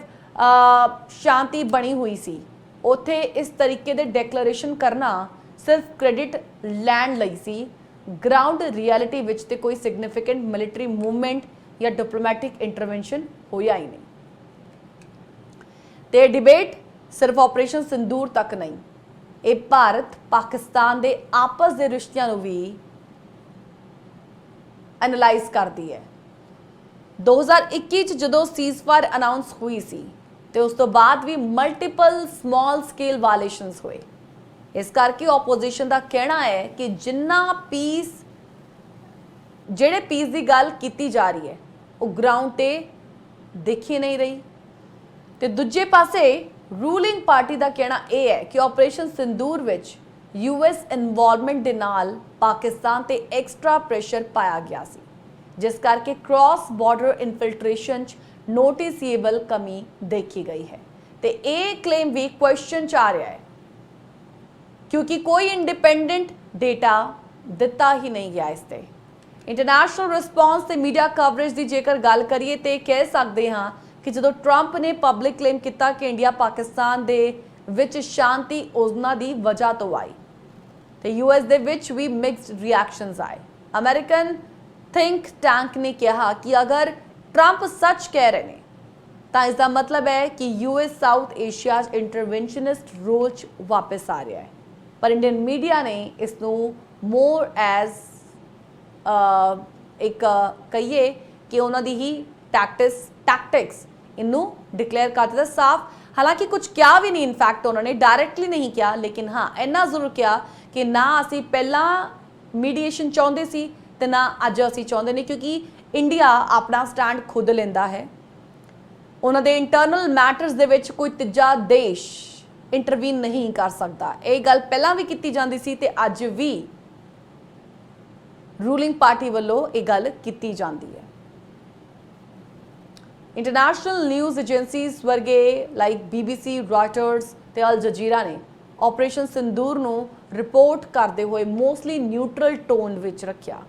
शांति बनी हुई सी, उत्थे इस तरीके दे डिक्लेरेशन करना सिर्फ क्रेडिट लैंड लई सी, ग्राउंड रियलिटी विच ते कोई सिग्निफिकेंट मिलिटरी मूवमेंट या डिप्लोमैटिक इंटरवेंशन होया ही नहीं। ते डिबेट सिर्फ ऑपरेशन सिंदूर तक नहीं, ये भारत पाकिस्तान दे आपस दे रिश्तियां नूं भी एनालाइज करती है। 2021 च जदों सीजफायर अनाउंस हुई सी ते उस तो बाद भी मल्टीपल स्मॉल स्केल वायलेशंस हुए। इस करके ऑपोजिशन का कहना है कि जिन्ना पीस ਜਿਹੜੇ ਪੀਸ ਦੀ ਗੱਲ ਕੀਤੀ ਜਾ ਰਹੀ ਹੈ ਉਹ ਗਰਾਊਂਡ ਤੇ ਦੇਖੀ ਨਹੀਂ ਰਹੀ। ਤੇ ਦੂਜੇ ਪਾਸੇ ਰੂਲਿੰਗ ਪਾਰਟੀ ਦਾ ਕਹਿਣਾ ਇਹ ਹੈ ਕਿ ਆਪਰੇਸ਼ਨ ਸਿੰਦੂਰ ਵਿੱਚ US ਇਨਵੋਲਵਮੈਂਟ ਦੇ ਨਾਲ ਪਾਕਿਸਤਾਨ ਤੇ ਐਕਸਟਰਾ ਪ੍ਰੈਸ਼ਰ ਪਾਇਆ ਗਿਆ ਸੀ, ਜਿਸ ਕਰਕੇ ਕ੍ਰਾਸ ਬਾਰਡਰ ਇਨਫਿਲਟ੍ਰੇਸ਼ਨ 'ਚ ਨੋਟਿਸੇਬਲ ਕਮੀ ਦੇਖੀ ਗਈ ਹੈ। ਤੇ ਇਹ ਕਲੇਮ ਵੀ ਕੁਐਸਚਨ 'ਚ ਆ ਰਿਹਾ ਹੈ ਕਿਉਂਕਿ ਕੋਈ ਇੰਡੀਪੈਂਡੈਂਟ ਡੇਟਾ ਦਿੱਤਾ ਹੀ ਨਹੀਂ ਗਿਆ ਇਸ ਤੇ। इंटरनेशनल रिस्पॉन्स ते मीडिया कवरेज की जेकर गल करिए तो कह सकते हाँ कि जो ट्रंप ने पब्लिक क्लेम किया कि इंडिया पाकिस्तान दे विच शांति उन्हां दी वजह तो आई, तो US दे विच भी मिक्सड रिएक्शंस आए। अमेरिकन थिंक टैंक ने कहा कि अगर ट्रंप सच कह रहे हैं तो इसका मतलब है कि US South Asia interventionist role च वापस आ रहा है, पर इंडियन मीडिया ने इसनूं मोर एज एक कहिए कि उन्होंने ही टैक्टिक्स इनू डिक्लेयर कर दिया साफ। हालांकि कुछ क्या भी नहीं, इनफैक्ट उन्होंने डायरेक्टली नहीं किया, लेकिन हाँ इन्ना जरूर किया कि ना असी पहला मीडिएशन चाहते सी ते ना अज असी चाहते नहीं, क्योंकि इंडिया अपना स्टैंड खुद लेंदा है। उन्होंने इंटरनल मैटर्स दे विच कोई तीजा देश इंटरवीन नहीं कर सकता। ये गल पहला भी की जाती सी ते अज भी रूलिंग पार्टी वालों ये गल की जाती है। इंटरनेशनल न्यूज़ एजेंसीज वर्गे लाइक BBC, रॉयटर्स ते अल जजीरा ने ऑपरेशन सिंदूर नूं रिपोर्ट करते हुए मोस्टली न्यूट्रल टोन विच रखिया,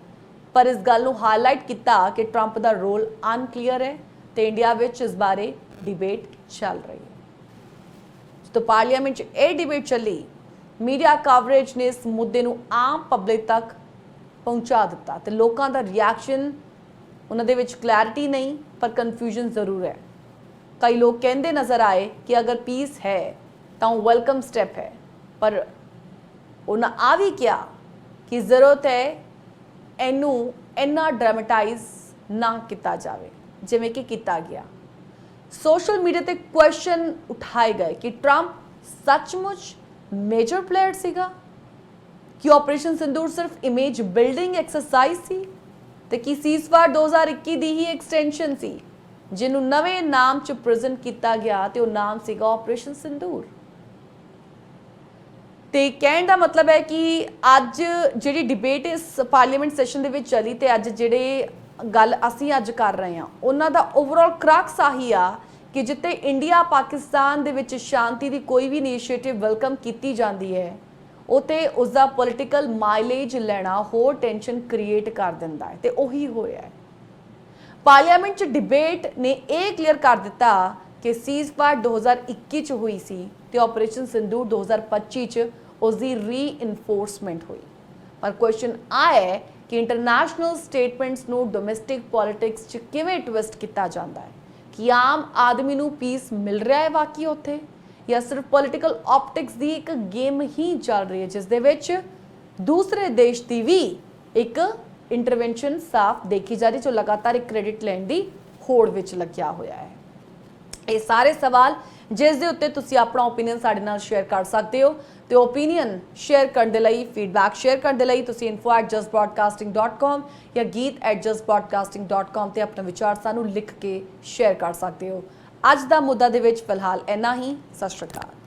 पर इस गल नूं हाईलाइट किया कि ट्रंप का रोल अनक्लीयर है तो इंडिया विच इस बारे डिबेट चल रही है। तो पार्लीमेंट ये डिबेट चली, मीडिया कवरेज ने इस मुद्दे नूं आम पब्लिक तक पहुँचा दिता तो लोगों का रिएक्शन उन्होंने विच क्लैरिटी नहीं पर कन्फ्यूजन जरूर है। कई लोग कहते नज़र आए कि अगर पीस है तो वेलकम स्टैप है, पर उन्हें आ भी किया कि ज़रूरत है इनू इन्ना ड्रामेटाइज ना किया जाए जिमें कि किया गया। सोशल मीडिया ते क्वेश्चन उठाए गए कि ट्रंप सचमुच मेजर प्लेयर सीगा कि ऑपरेशन सिंदूर सिर्फ इमेज बिल्डिंग एक्सरसाइज सी ते कि सीजफायर 2021 दी ही एक्सटेंशन सी जिन्हों नवे नाम च प्रेजेंट किया गया ते वो नाम सीगा ऑपरेशन सिंदूर। ते कहने का मतलब है कि अज जिहड़ी डिबेट इस पार्लीमेंट सैशन दे विच चली ते अज जिहड़े गल असीं अज कर रहे हैं उन्हां दा ओवरऑल क्रक्स आही आ कि जिथे इंडिया पाकिस्तान दे विच शांति दी कोई भी इनीशिएटिव वेलकम की जाती है उत्ते उसका पॉलिटिकल माइलेज लेना होर टेंशन क्रिएट कर दिंदा है, तो उही होया है। पार्लीमेंट च डिबेट ने यह क्लीयर कर दिता कि सीजफायर 2021 च हुई सी ते ऑपरेशन सिंदूर 2025 च उसकी री इनफोर्समेंट हुई, पर क्वेश्चन आ है ਕਿ ਇੰਟਰਨੈਸ਼ਨਲ ਸਟੇਟਮੈਂਟਸ ਨੂੰ ਡੋਮੈਸਟਿਕ ਪੋਲਿਟਿਕਸ 'ਚ ਕਿਵੇਂ ਟਵਿਸਟ ਕੀਤਾ ਜਾਂਦਾ ਹੈ ਕਿ ਆਮ ਆਦਮੀ ਨੂੰ ਪੀਸ ਮਿਲ ਰਿਹਾ ਹੈ ਵਾਕਈ ਉੱਥੇ ਜਾਂ ਸਿਰਫ ਪੋਲਿਟੀਕਲ ਆਪਟਿਕਸ ਦੀ ਇੱਕ ਗੇਮ ਹੀ ਚੱਲ ਰਹੀ ਹੈ ਜਿਸ ਦੇ ਵਿੱਚ ਦੂਸਰੇ ਦੇਸ਼ ਦੀ ਵੀ ਇੱਕ ਇੰਟਰਵੈਂਸ਼ਨ ਸਾਫ਼ ਦੇਖੀ ਜਾ ਰਹੀ ਜੋ ਲਗਾਤਾਰ ਇੱਕ ਕ੍ਰੈਡਿਟ ਲੈਣ ਦੀ ਹੋੜ ਵਿੱਚ ਲੱਗਿਆ ਹੋਇਆ ਹੈ। ਇਹ ਸਾਰੇ ਸਵਾਲ ਜਿਸ ਦੇ ਉੱਤੇ ਤੁਸੀਂ ਆਪਣਾ ਓਪੀਨੀਅਨ ਸਾਡੇ ਨਾਲ ਸ਼ੇਅਰ ਕਰ ਸਕਦੇ ਹੋ ਤੇ ਓਪੀਨੀਅਨ ਸ਼ੇਅਰ ਕਰਨ ਦੇ ਲਈ ਫੀਡਬੈਕ ਸ਼ੇਅਰ ਕਰਨ ਦੇ ਲਈ ਤੁਸੀਂ info@justbroadcasting.com ਜਾਂ geet@justbroadcasting.com ਤੇ ਆਪਣਾ ਵਿਚਾਰ ਸਾਨੂੰ ਲਿਖ ਕੇ ਸ਼ੇਅਰ ਕਰ ਸਕਦੇ ਹੋ। ਅੱਜ ਦਾ ਮੁੱਦਾ ਦੇ ਵਿੱਚ ਫਿਲਹਾਲ ਇੰਨਾ ਹੀ। ਸਤਿ ਸ਼੍ਰੀ ਅਕਾਲ।